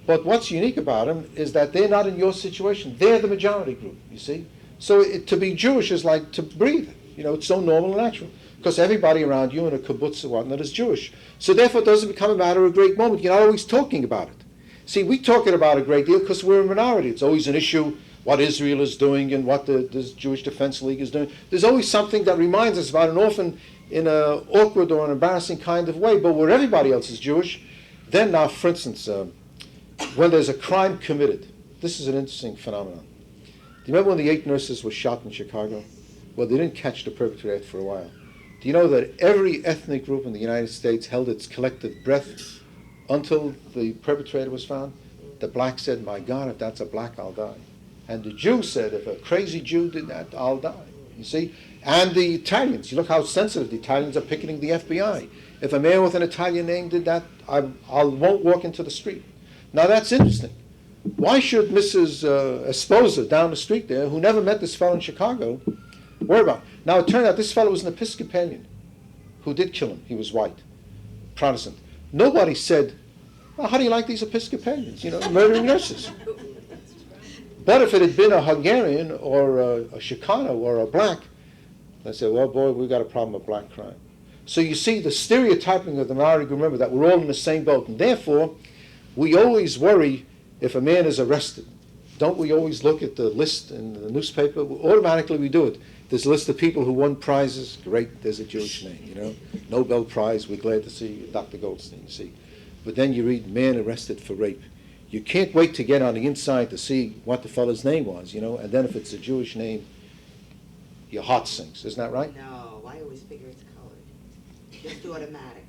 But what's unique about them is that they're not in your situation. They're the majority group, you see. So to be Jewish is like to breathe. It's so normal and natural. Because everybody around you in a kibbutz or whatnot is Jewish. So therefore it doesn't become a matter of a great moment. You're not always talking about it. See, we talk it about a great deal because we're a minority. It's always an issue what Israel is doing and what the Jewish Defense League is doing. There's always something that reminds us about it, and often in an awkward or an embarrassing kind of way. But where everybody else is Jewish, then now, for instance, when there's a crime committed, this is an interesting phenomenon. Do you remember when the 8 nurses were shot in Chicago? Well, they didn't catch the perpetrator for a while. Do you know that every ethnic group in the United States held its collective breath until the perpetrator was found? The black said, "My God, if that's a black, I'll die." And the Jew said, "If a crazy Jew did that, I'll die." You see? And the Italians, you look how sensitive the Italians are picketing the FBI. If a man with an Italian name did that, I won't walk into the street. Now that's interesting. Why should Mrs. Esposa down the street there, who never met this fellow in Chicago, worry about it? Now it turned out this fellow was an Episcopalian who did kill him. He was white, Protestant. Nobody said, "Well, how do you like these Episcopalians, murdering nurses?" But if it had been a Hungarian or a Chicano or a black, they said, "Well, boy, we've got a problem with black crime." So you see the stereotyping of the minority group, remember that we're all in the same boat, and therefore we always worry if a man is arrested. Don't we always look at the list in the newspaper? Automatically we do it. There's a list of people who won prizes. Great, there's a Jewish name, Nobel Prize, we're glad to see Dr. Goldstein, you see. But then you read man arrested for rape. You can't wait to get on the inside to see what the fellow's name was, and then if it's a Jewish name, your heart sinks. Isn't that right? No, I always figure it's colored. Just automatically.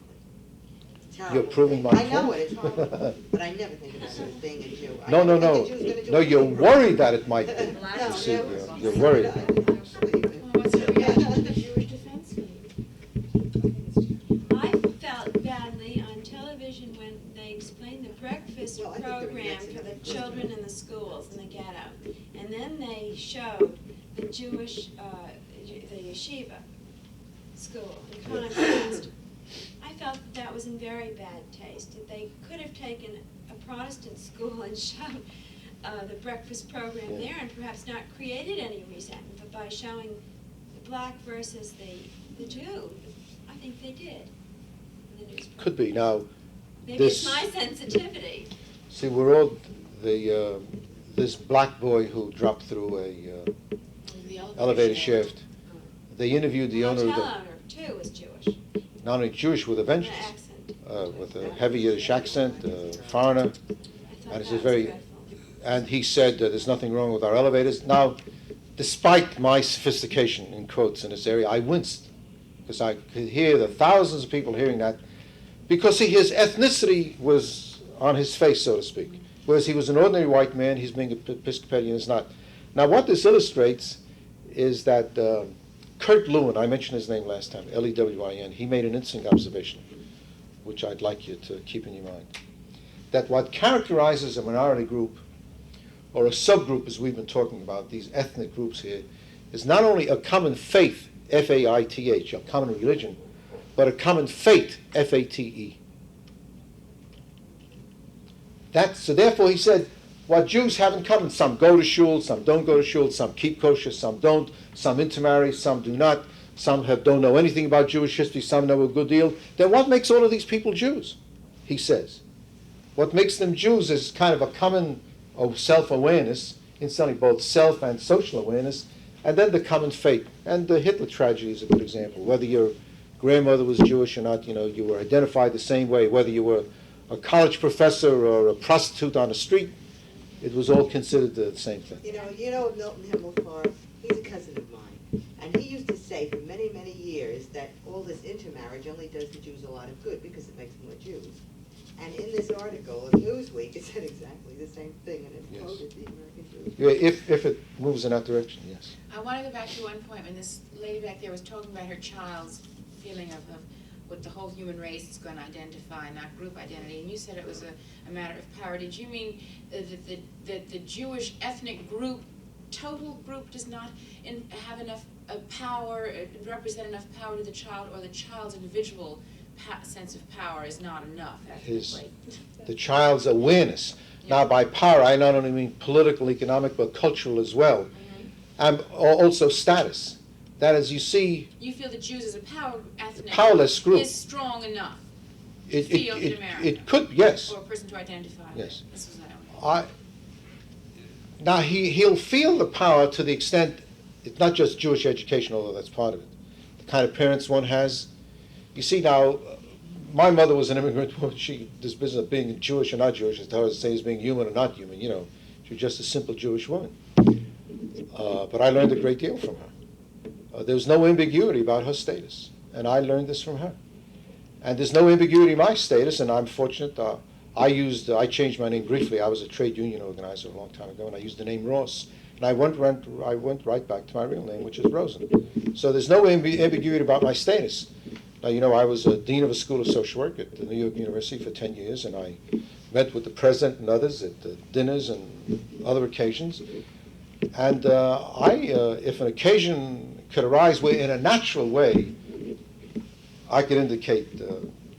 It's terrible. You're proving my point. I know it, it's horrible. But I never think about it as being a Jew. No. No, you're anything worried that it might be. No, You see, no. you're worried. What's the reaction of the Jewish Defense League? I felt badly on television when they explained the breakfast Well, I think the program reaction for of the it- children in the schools in the ghetto. And then they showed the Jewish, the yeshiva school in Concord. I felt that was in very bad taste. That they could have taken a Protestant school and showed the breakfast program there and perhaps not created any resentment, but by showing the black versus the Jew, I think they did. In the newspaper. Could be. Now, Maybe it's my sensitivity. see, we're all this black boy who dropped through a elevator shaft. They interviewed the owner hotel of the, owner, too, was Jewish. not only Jewish with a With vengeance, an accent. with a heavy Yiddish accent, foreigner, I thought and it's that was very. dreadful. And he said there's nothing wrong with our elevators. Now, despite my sophistication in quotes in this area, I winced because I could hear the thousands of people hearing that, because see, his ethnicity was on his face, so to speak. Whereas he was an ordinary white man, he's being Episcopalian is not. Now, what this illustrates is that Kurt Lewin, I mentioned his name last time, Lewin, he made an interesting observation, which I'd like you to keep in your mind. That what characterizes a minority group, or a subgroup as we've been talking about, these ethnic groups here, is not only a common faith, F-A-I-T-H, a common religion, but a common fate, F-A-T-E. So therefore he said, what Jews have in common, some go to shul, some don't go to shul, some keep kosher, some don't, some intermarry, some do not, some don't know anything about Jewish history, some know a good deal. Then what makes all of these people Jews? He says. What makes them Jews is kind of a common self-awareness, instantly both self and social awareness, and then the common fate. And the Hitler tragedy is a good example. Whether your grandmother was Jewish or not, you were identified the same way. Whether you were a college professor or a prostitute on the street, it was all considered the same thing. You know Milton Himmelfarb, he's a cousin of mine, and he used to say for many, many years that all this intermarriage only does the Jews a lot of good because it makes more Jews. And in this article of Newsweek, it said exactly the same thing, and it Yes. quoted the American Jews. Yeah, if it moves moves in that direction, yes. I want to go back to one point when this lady back there was talking about her child's feeling of what the whole human race is going to identify, not group identity, and you said it was a matter of power. Did you mean that the Jewish ethnic group, total group, does not have enough power, represent enough power to the child, or the child's individual sense of power is not enough ethnically? The child's awareness. Now, by power, I not only mean political, economic, but cultural as well, and also status. That is, you see, you feel the Jews as a powerless group is strong enough to feel in America. It could, yes. For a person to identify. Yes. This was that one. Now, he'll feel the power to the extent, it's not just Jewish education, although that's part of it. The kind of parents one has. You see, now, my mother was an immigrant. This business of being Jewish or not Jewish, as hard as say is being human or not human, she was just a simple Jewish woman. But I learned a great deal from her. There was no ambiguity about her status, and I learned this from her. And there's no ambiguity in my status, and I'm fortunate. I changed my name briefly. I was a trade union organizer a long time ago, and I used the name Ross. And I went right back to my real name, which is Rosen. So there's no ambiguity about my status. Now, I was a dean of a school of social work at the New York University for 10 years, and I met with the president and others at dinners and other occasions. And if an occasion could arise where, in a natural way, I could indicate,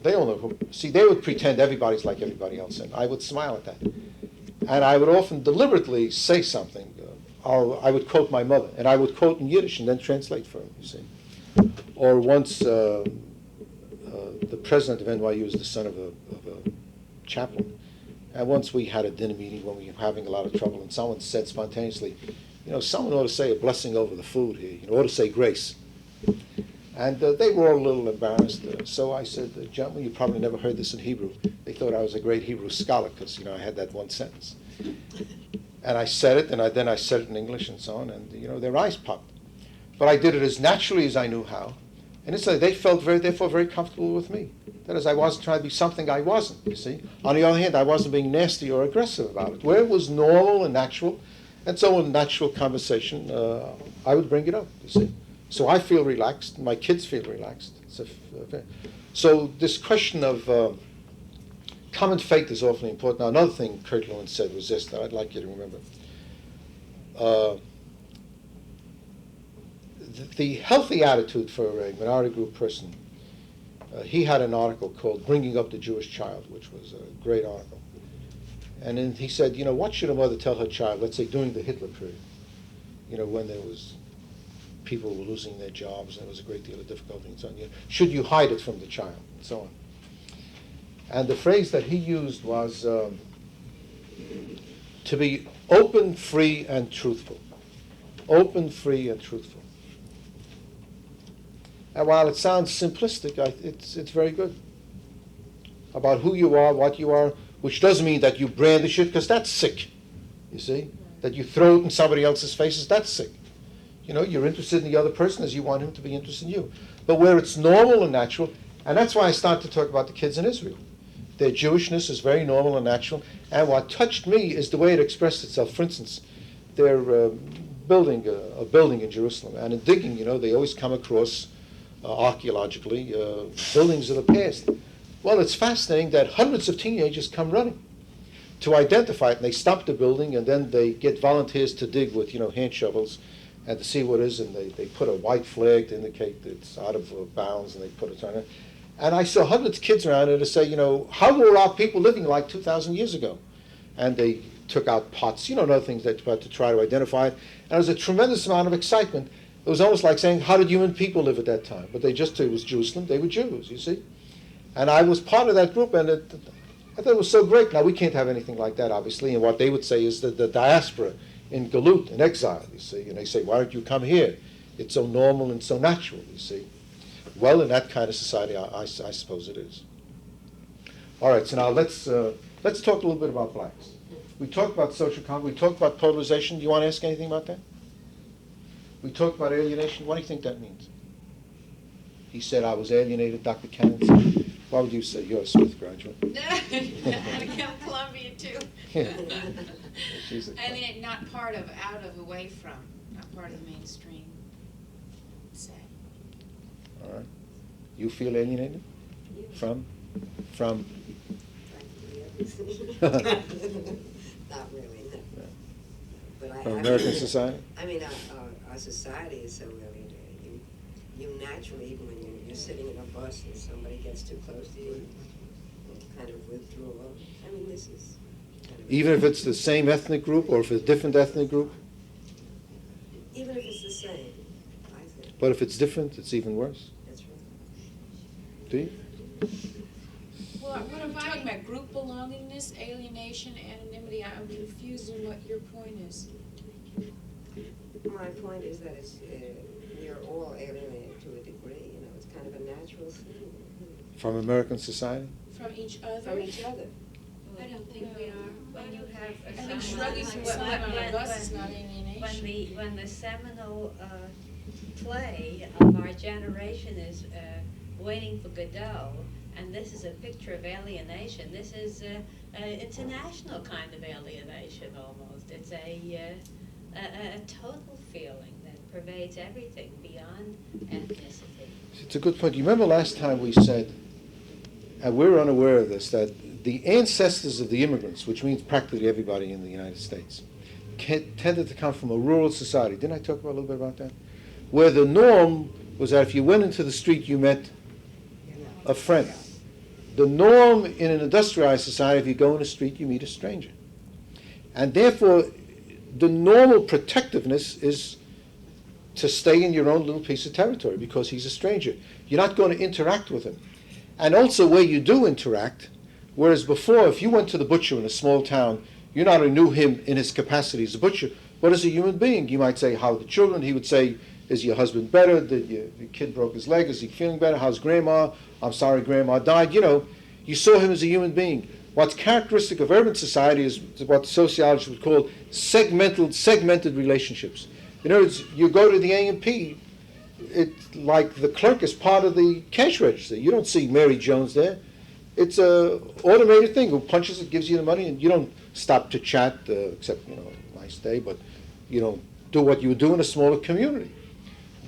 they all know who. See, they would pretend everybody's like everybody else, and I would smile at that. And I would often deliberately say something. I would quote my mother, and I would quote in Yiddish and then translate for him, you see. Or once, the president of NYU is the son of a chaplain. And once we had a dinner meeting when we were having a lot of trouble, and someone said spontaneously, someone ought to say a blessing over the food here, ought to say grace. And they were all a little embarrassed. So I said, gentlemen, you probably never heard this in Hebrew. They thought I was a great Hebrew scholar because, I had that one sentence. And I said it, and then I said it in English and so on, and, their eyes popped. But I did it as naturally as I knew how. And it's like they felt therefore very comfortable with me. That is, I wasn't trying to be something I wasn't, you see. On the other hand, I wasn't being nasty or aggressive about it. Where it was normal and natural, and so in natural conversation, I would bring it up, you see. So I feel relaxed, my kids feel relaxed. So this question of common faith is awfully important. Now, another thing Kurt Lewin said was this, that I'd like you to remember. The healthy attitude for a minority group person, he had an article called Bringing Up the Jewish Child, which was a great article. And then he said, what should a mother tell her child, let's say during the Hitler period, when there was people were losing their jobs and there was a great deal of difficulty and so on. Should you hide it from the child, and so on. And the phrase that he used was to be open, free, and truthful. Open, free, and truthful. And while it sounds simplistic, it's very good. About who you are, what you are, which doesn't mean that you brandish it, because that's sick, you see. That you throw it in somebody else's faces, that's sick. You're interested in the other person as you want him to be interested in you. But where it's normal and natural, and that's why I started to talk about the kids in Israel. Their Jewishness is very normal and natural, and what touched me is the way it expressed itself. For instance, they're building a building in Jerusalem, and in digging, they always come across, archaeologically, buildings of the past. Well, it's fascinating that hundreds of teenagers come running to identify it, and they stop the building, and then they get volunteers to dig with, hand shovels, and to see what it is, and they put a white flag to indicate that it's out of bounds, and they put it on it. And I saw hundreds of kids around there to say, how were our people living like 2,000 years ago? And they took out pots, other things to try to identify it. And there was a tremendous amount of excitement. It was almost like saying, how did human people live at that time? But it was Jerusalem, they were Jews, you see. And I was part of that group, and I thought it was so great. Now, we can't have anything like that, obviously, and what they would say is that the diaspora in Galut, in exile, you see, and they say, why don't you come here? It's so normal and so natural, you see. Well, in that kind of society, I suppose it is. All right, so now let's talk a little bit about blacks. We talked about social conflict, we talked about polarization. Do you want to ask anything about that? We talked about alienation. What do you think that means? He said, I was alienated, Dr. Cannon said. What would you say? You're a Smith graduate. I got Columbia, too. She's a And then not part of, out of, away from, not part of the mainstream, say. All right. You feel alienated? From? Not really, no. No. But From American society? I mean, our society is so alienated. You naturally, even when you're sitting in a bus and somebody gets too close to you, you kind of withdraw. I mean, this is kind of... Even if it's the same ethnic group or if it's a different ethnic group? Even if it's the same, I think. But if it's different, it's even worse. That's right. Do you? Well, what I'm talking about, group belongingness, alienation, anonymity, I'm confused in what your point is. My point is that it's we're all alienated to a degree. You know, it's kind of a natural thing. From American society? From each other? From each other. I don't think we are. When you have I think someone shrugging like- someone on a when- bus is not alienation. when the seminal play of our generation is Waiting for Godot, and this is a picture of alienation. This is it's a national kind of alienation almost. It's a total feeling that pervades everything beyond ethnicity. It's a good point. You remember last time we said, and we're unaware of this, that the ancestors of the immigrants, which means practically everybody in the United States, tended to come from a rural society. Didn't I talk about a little bit about that? Where the norm was that if you went into the street, you met a friend. The norm in an industrialized society, if you go in the street, you meet a stranger. And therefore, the normal protectiveness is to stay in your own little piece of territory because he's a stranger. You're not going to interact with him. And also where you do interact, whereas before, if you went to the butcher in a small town, you not only knew him in his capacity as a butcher, but as a human being. You might say, how are the children? He would say, is your husband better? Did your kid broke his leg? Is he feeling better? How's grandma? I'm sorry grandma died. You know, you saw him as a human being. What's characteristic of urban society is what sociologists would call segmented relationships. In other words, you go to the A&P, it's like the clerk is part of the cash register. You don't see Mary Jones there. It's a automated thing. Who punches it, gives you the money, and you don't stop to chat, except, you know, nice day, but you don't do what you would do in a smaller community.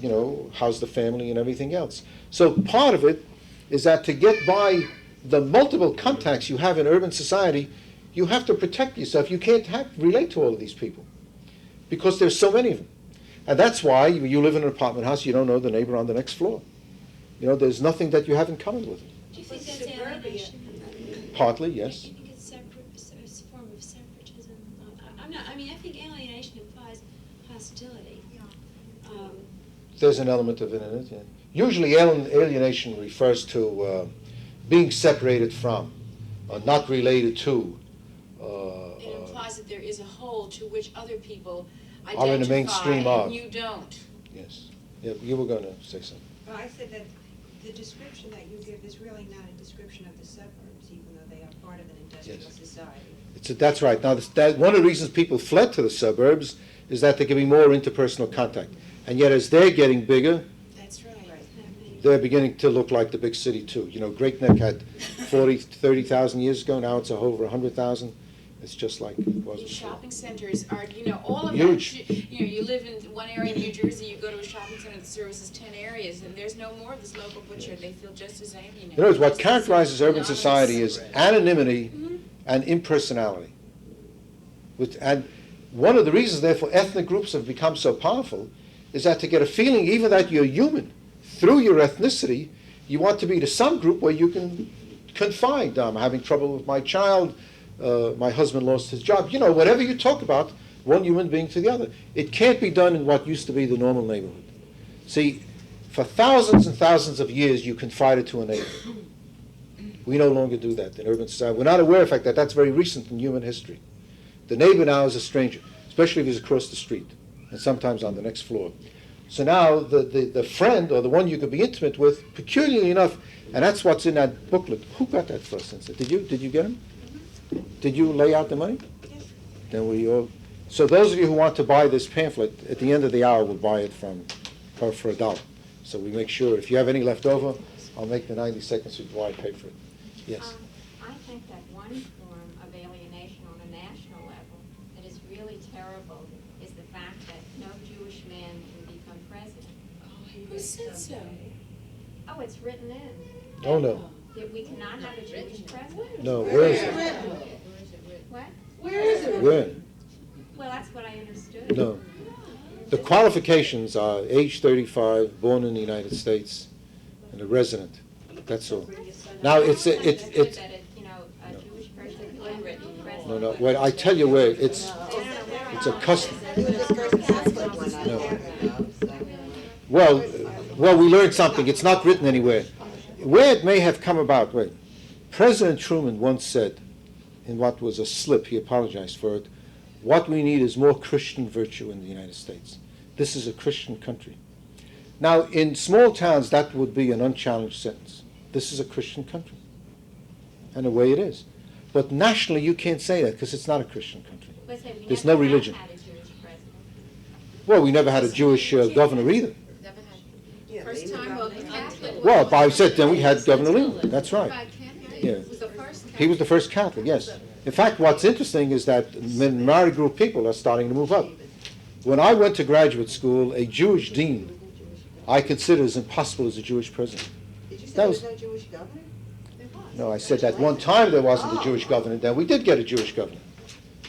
You know, how's the family and everything else. So part of it is that to get by the multiple contacts you have in urban society, you have to protect yourself. You can't relate to all of these people because there's so many of them. And that's why you live in an apartment house, you don't know the neighbor on the next floor. You know, there's nothing that you have in common with them. Do you think that's alienation? Partly, yes. Do you think it's it's a form of separatism? I'm not. I mean, I think alienation implies hostility. There's an element of it in it. Yeah. Usually alienation refers to being separated from, not related to. It implies that there is a whole to which other people Are in the mainstream identify of. and you don't. Yes. Yeah, you were going to say something. Well, I said that the description that you give is really not a description of the suburbs, even though they are part of an industrial Yes. society. That's right. Now, one of the reasons people fled to the suburbs is that there can be more interpersonal contact. And yet, as they're getting bigger, That's right. they're beginning to look like the big city, too. You know, Great Neck had 40, 30,000 years ago. Now it's over 100,000. It's just like it was These before. shopping centers are, you know, all of Huge. that. You know, you live in one area in New Jersey, you go to a shopping center that services 10 areas, and there's no more of this local butcher. They feel just as alienated. In other words, what Just as characterizes urban anonymous. society is anonymity and impersonality. And one of the reasons, therefore, ethnic groups have become so powerful is that to get a feeling even that you're human through your ethnicity, you want to be to some group where you can confide. I'm having trouble with my child. My husband lost his job. You know, whatever you talk about, one human being to the other. It can't be done in what used to be the normal neighborhood. See, for thousands and thousands of years, you confided to a neighbor. We no longer do that in urban society. We're not aware of the fact that that's very recent in human history. The neighbor now is a stranger, especially if he's across the street, and sometimes on the next floor. So now the friend, or the one you could be intimate with, peculiarly enough, and that's what's in that booklet. Who got that for us? Did you get him? Did you lay out the money? Yes. Then we all. So those of you who want to buy this pamphlet, at the end of the hour, we'll buy it from her for $1. So we make sure, if you have any left over, I'll make the 90 seconds before I pay for it. Yes. I think that one form of alienation on a national level that is Who said so? Oh, it's written in. Oh, no. That we cannot have a Jewish president? No, where is it? What? Where? Well, that's what I understood. No. The qualifications are age 35, born in the United States, and a resident. That's all. Now, it's That a Jewish person unwritten president. no. Well, I tell you where, it's a custom. He was the first Catholic one out No. there, you know, so. Well, we learned something. It's not written anywhere. Where it may have come about, wait. President Truman once said, in what was a slip, he apologized for it, what we need is more Christian virtue in the United States. This is a Christian country. Now, in small towns, that would be an unchallenged sentence. This is a Christian country. And the way it is. But nationally, you can't say that because it's not a Christian country. Let's say we There's never no religion. have had a Jewish president. Well, we never had a Jewish governor either. Never had. Yeah, First they time never- of the Catholic. Well, I said then we had Governor Lehman. That's right. By Kennedy. Yeah. Was the first He was the first Catholic, yes. In fact, what's interesting is that minority group people are starting to move up. When I went to graduate school, a Jewish dean I consider as impossible as a Jewish president. Did you say That there was- was no Jewish governor? No, I said that one time there wasn't a Jewish governor, then we did get a Jewish governor.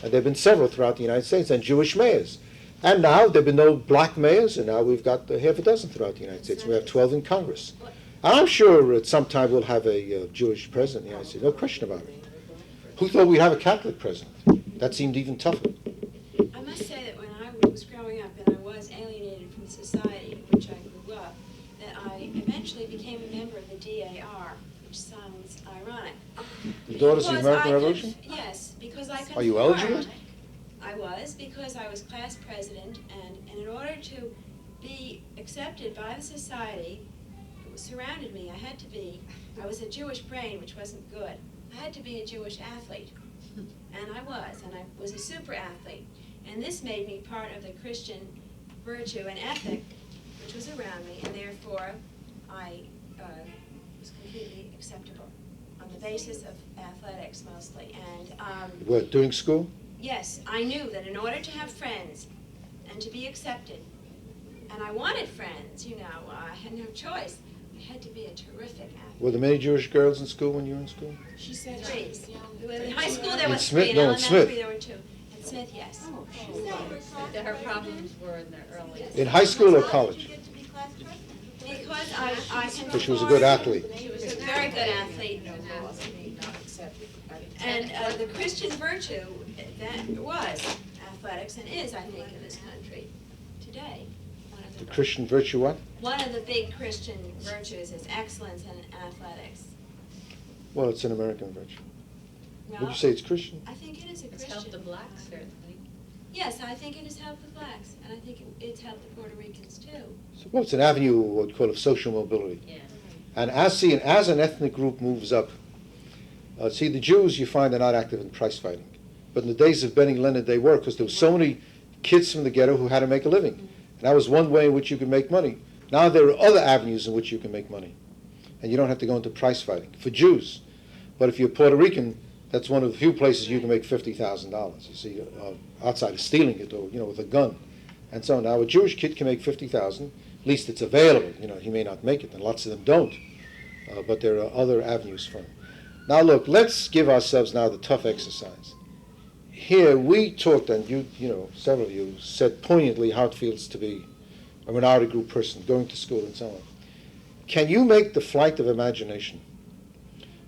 And there have been several throughout the United States, and Jewish mayors. And now there have been no black mayors, and now we've got half a dozen throughout the United States. We have 12 in Congress. And I'm sure at some time we'll have a Jewish president in the United States, no question about it. Who thought we'd have a Catholic president? That seemed even tougher. I must say that when I was growing up and I was alienated from society in which I grew up, that I eventually became a member of the DAR, which sounds ironic. The Daughters of the Because American I could- Revolution? Yes, because I Are you conformed. eligible? I was, because I was class president, and in order to be accepted by the society that surrounded me, I was a Jewish brain, which wasn't good. I had to be a Jewish athlete, and I was a super athlete. And this made me part of the Christian virtue and ethic which was around me, and therefore I was completely acceptable on the basis of athletics mostly. And What, during school? yes, I knew that in order to have friends and to be accepted, and I wanted friends, I had no choice. I had to be a terrific athlete. Were there many Jewish girls in school when you were in school? She said Three. yeah. In high school there In was Smith? three, in No, in elementary Smith. there were two. In Smith, yes. That her problems were in the early. In high school or college? Because I Because she was a good athlete. She was a very good athlete. And the Christian virtue that was athletics and is, I think, in this country today. The Christian virtue what? One of the big Christian virtues is excellence in athletics. Well, it's an American virtue. Would Well, you say it's Christian? I think it is a It's Christian. helped the blacks, certainly. Yes, I think it has helped the blacks, and I think it's helped the Puerto Ricans too. Well, it's an avenue, what we call of social mobility. Yeah. And as an ethnic group moves up, the Jews, you find, are not active in price fighting. But in the days of Benny Leonard, they were, because there were so many kids from the ghetto who had to make a living. And that was one way in which you could make money. Now there are other avenues in which you can make money. And you don't have to go into price fighting for Jews. But if you're Puerto Rican, that's one of the few places you can make $50,000, you see, outside of stealing it or, with a gun. And so now a Jewish kid can make $50,000, at least it's available. He may not make it, and lots of them don't. But there are other avenues for him. Now look, let's give ourselves now the tough exercise. Here we talked, and several of you said poignantly how it feels to be a minority group person, going to school and so on. Can you make the flight of imagination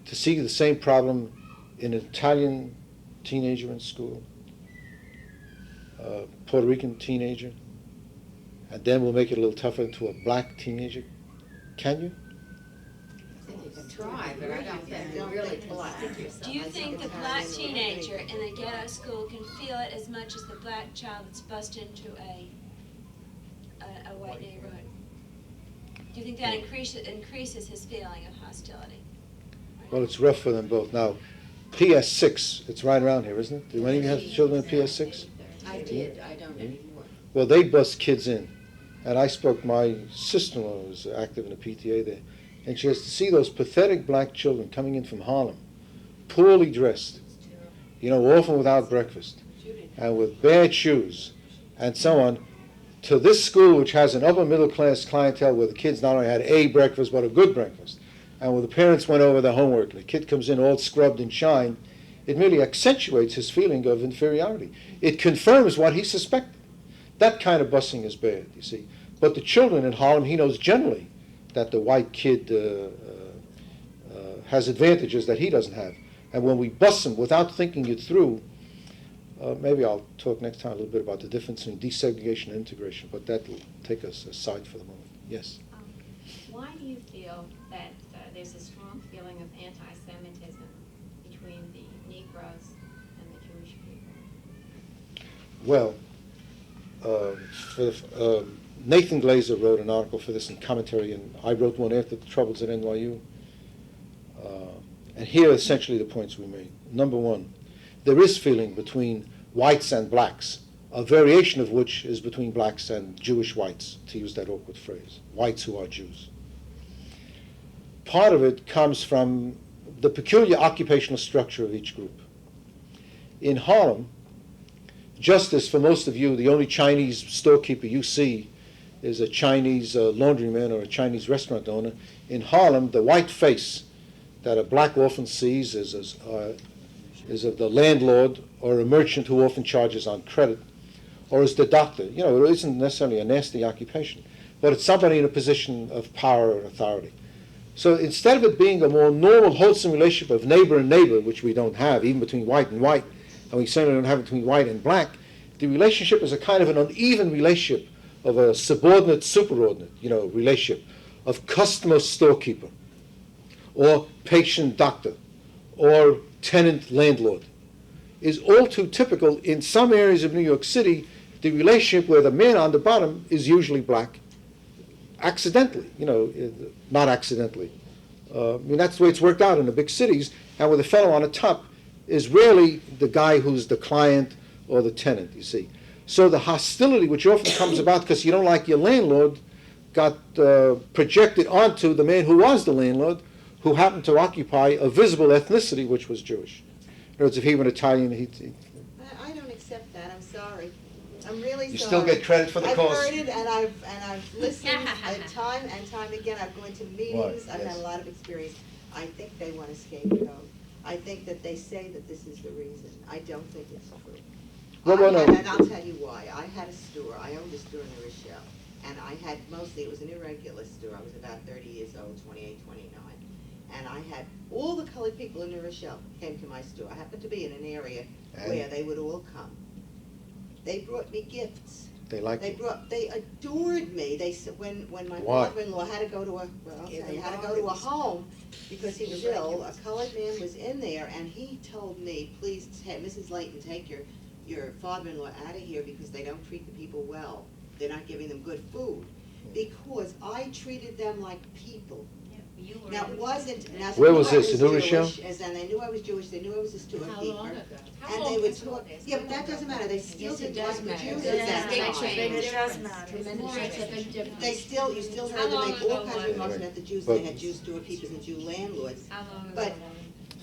to see the same problem in an Italian teenager in school, a Puerto Rican teenager, and then we'll make it a little tougher to a black teenager? Can you? Try, but I don't think we really pull out. Do you think the black teenager in a ghetto school can feel it as much as the black child that's bussed into a white neighborhood? Do you think that increases his feeling of hostility? Well, it's rough for them both. Now, PS6, it's right around here, isn't it? Do any of you have children in PS6? I did, I don't anymore. Well, they bus kids in. And I spoke, my sister-in-law was active in the PTA there, and she has to see those pathetic black children coming in from Harlem, poorly dressed, often without breakfast, and with bad shoes, and so on, to this school, which has an upper middle class clientele where the kids not only had a breakfast but a good breakfast, and where the parents went over their homework and the kid comes in all scrubbed and shined, it merely accentuates his feeling of inferiority. It confirms what he suspected. That kind of busing is bad, you see. But the children in Harlem, he knows generally that the white kid has advantages that he doesn't have. And when we bus him without thinking it through, maybe I'll talk next time a little bit about the difference between desegregation and integration, but that will take us aside for the moment. Yes? Why do you feel that there's a strong feeling of anti-Semitism between the Negroes and the Jewish people? Well, Nathan Glazer wrote an article for this in commentary, and I wrote one after the troubles at NYU. And here are essentially the points we made. Number one, there is feeling between whites and blacks, a variation of which is between blacks and Jewish whites, to use that awkward phrase, whites who are Jews. Part of it comes from the peculiar occupational structure of each group. In Harlem, just as for most of you, the only Chinese storekeeper you see is a Chinese laundryman or a Chinese restaurant owner, in Harlem, the white face that a black often sees is of the landlord or a merchant who often charges on credit, or is the doctor. You know, it isn't necessarily a nasty occupation, but it's somebody in a position of power and authority. So instead of it being a more normal, wholesome relationship of neighbor and neighbor, which we don't have, even between white and white, and we certainly don't have it between white and black, the relationship is a kind of an uneven relationship of a subordinate, superordinate, relationship, of customer storekeeper, or patient doctor, or tenant landlord, is all too typical in some areas of New York City, the relationship where the man on the bottom is usually black, accidentally, not accidentally. That's the way it's worked out in the big cities, and where the fellow on the top is rarely the guy who's the client or the tenant, you see. So the hostility, which often comes about because you don't like your landlord, got projected onto the man who was the landlord, who happened to occupy a visible ethnicity, which was Jewish. In other words, if he were an Italian, I don't accept that. I'm sorry. I'm really sorry. You still get credit for the I've cause. I've heard it, and I've listened time and time again. I've gone to meetings. I've had a lot of experience. I think they want a scapegoat. I think that they say that this is the reason. I don't think it's true. And I'll tell you why. I had a store. I owned a store in the Rochelle. And I had it was an irregular store. I was about 30 years old, 28, 29. And I had all the colored people in New Rochelle came to my store. I happened to be in an area where they would all come. They brought me gifts. They adored me. They said when my father-in-law had to go to a home because he was ill. A colored man was in there, and he told me, "Please, Mrs. Layton, take your father-in-law out of here because they don't treat the people well. They're not giving them good food." Because I treated them like people. Now, where was this, in New Rochelle? And they knew I was Jewish, they knew I was a storekeeper. How long ago? And they would talk, but that doesn't matter, they still didn't like the Jews at that time. You still heard them make all kinds of remarks about the Jews, they had Jew storekeepers and Jew landlords. But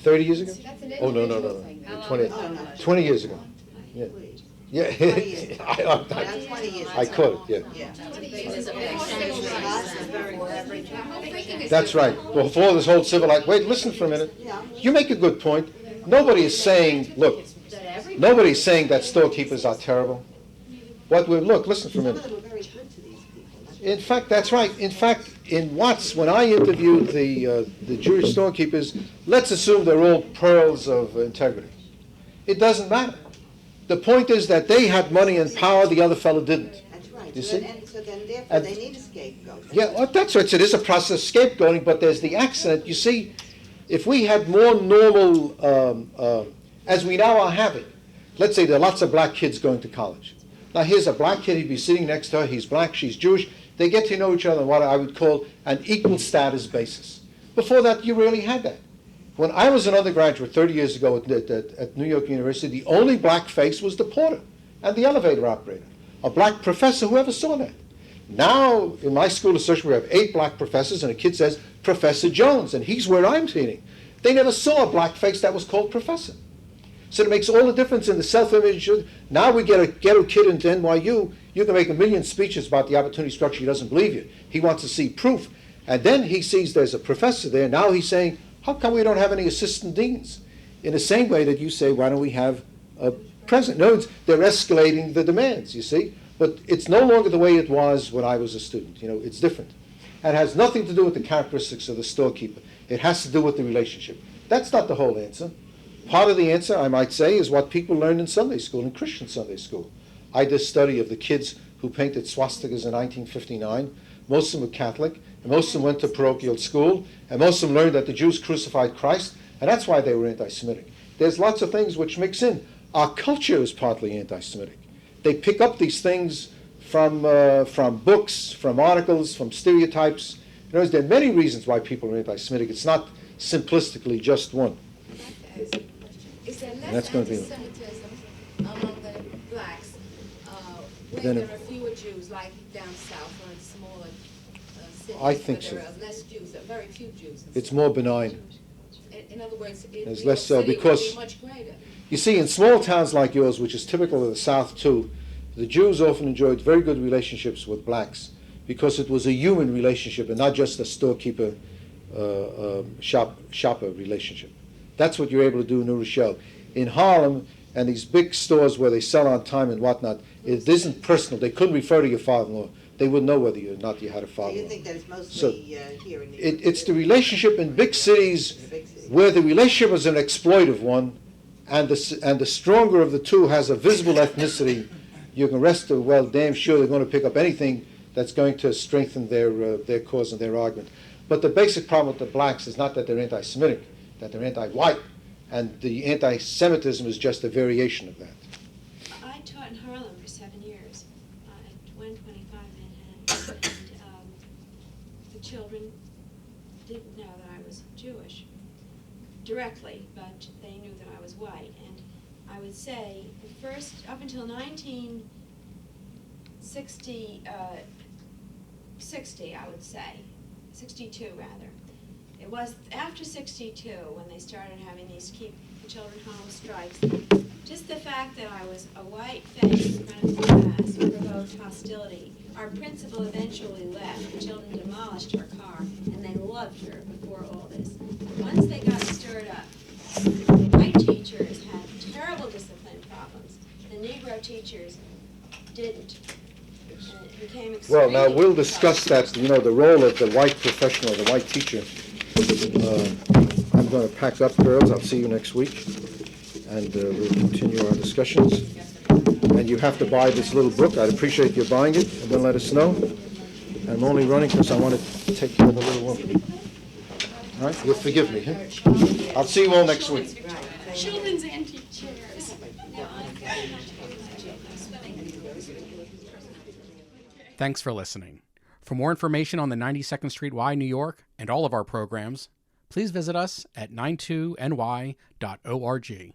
30 years ago? Oh, no. 20 years ago. Yeah. Yeah, 20 years. I caught it, yeah. That's right. Before this whole civil life, wait, listen for a minute. You make a good point. Nobody is saying that storekeepers are terrible. Listen for a minute. In fact, that's right. In fact, in Watts, when I interviewed the Jewish storekeepers, let's assume they're all pearls of integrity. It doesn't matter. The point is that they had money and power, the other fellow didn't. That's right. You see? And so then therefore they need a scapegoat. Yeah, that's right. So there's a process of scapegoating, but there's the accident. You see, if we had more normal, as we now are having, let's say there are lots of black kids going to college. Now here's a black kid, he'd be sitting next to her, he's black, she's Jewish. They get to know each other on what I would call an equal status basis. Before that, you rarely had that. When I was an undergraduate 30 years ago at New York University, the only black face was the porter and the elevator operator, a black professor, whoever saw that. Now, in my school of social, we have 8 black professors, and a kid says, Professor Jones, and he's where I'm sitting. They never saw a black face that was called professor. So it makes all the difference in the self-image. Now we get a ghetto kid into NYU, you can make a million speeches about the opportunity structure, he doesn't believe you. He wants to see proof. And then he sees there's a professor there, now he's saying, how come we don't have any assistant deans? In the same way that you say, why don't we have a president? No, they're escalating the demands, you see. But it's no longer the way it was when I was a student. It's different. And it has nothing to do with the characteristics of the storekeeper. It has to do with the relationship. That's not the whole answer. Part of the answer, I might say, is what people learned in Sunday school, in Christian Sunday school. I did a study of the kids who painted swastikas in 1959. Most of them were Catholic, and most of them went to parochial school, and most of them learned that the Jews crucified Christ, and that's why they were anti-Semitic. There's lots of things which mix in. Our culture is partly anti-Semitic. They pick up these things from books, from articles, from stereotypes. There are many reasons why people are anti-Semitic. It's not simplistically just one. Is there And less that's going to be anti-Semitism among the blacks when Then there are fewer Jews, like down south or in smaller cities? I think where so. there are less Jews, very few Jews. It's more benign. In other words, There's New less so York City because- would be much greater. You see, in small towns like yours, which is typical of the South too, the Jews often enjoyed very good relationships with blacks because it was a human relationship and not just a storekeeper shopper relationship. That's what you're able to do in New Rochelle. In Harlem and these big stores where they sell on time and whatnot, it isn't personal. They couldn't refer to your father-in-law. They wouldn't know whether or not you had a Do father-in-law. you think that it's mostly So, here in New York? It's the relationship in big cities where the relationship is an exploitive one, and the stronger of the two has a visible ethnicity. You can rest damn sure they're going to pick up anything that's going to strengthen their cause and their argument. But the basic problem with the blacks is not that they're anti-Semitic, that they're anti-white, and the anti-Semitism is just a variation of that. I taught in Harlem for 7 years at 125 Manhattan, and the children didn't know that I was Jewish directly, but they knew that I was white. And I would say the first, up until 1960, 60, I would say, 62 rather. It was after 62 when they started having these keep the children home strikes. Just the fact that I was a white face in front of the class provoked hostility. Our principal eventually left. The children demolished her car, and they loved her before all this. Once they got stirred up, the white teachers had terrible discipline problems. The Negro teachers didn't. And it became Well, now extremely we'll discuss that, the role of the white professional, the white teacher. I'm going to pack up, girls. I'll see you next week, and we'll continue our discussions. And you have to buy this little book. I'd appreciate you buying it, and then let us know. I'm only running because I want to take care of the little woman. All right? You'll forgive me, huh? I'll see you all next week. Children's antique chairs. Thanks for listening. For more information on the 92nd Street Y, New York, and all of our programs, please visit us at 92ny.org.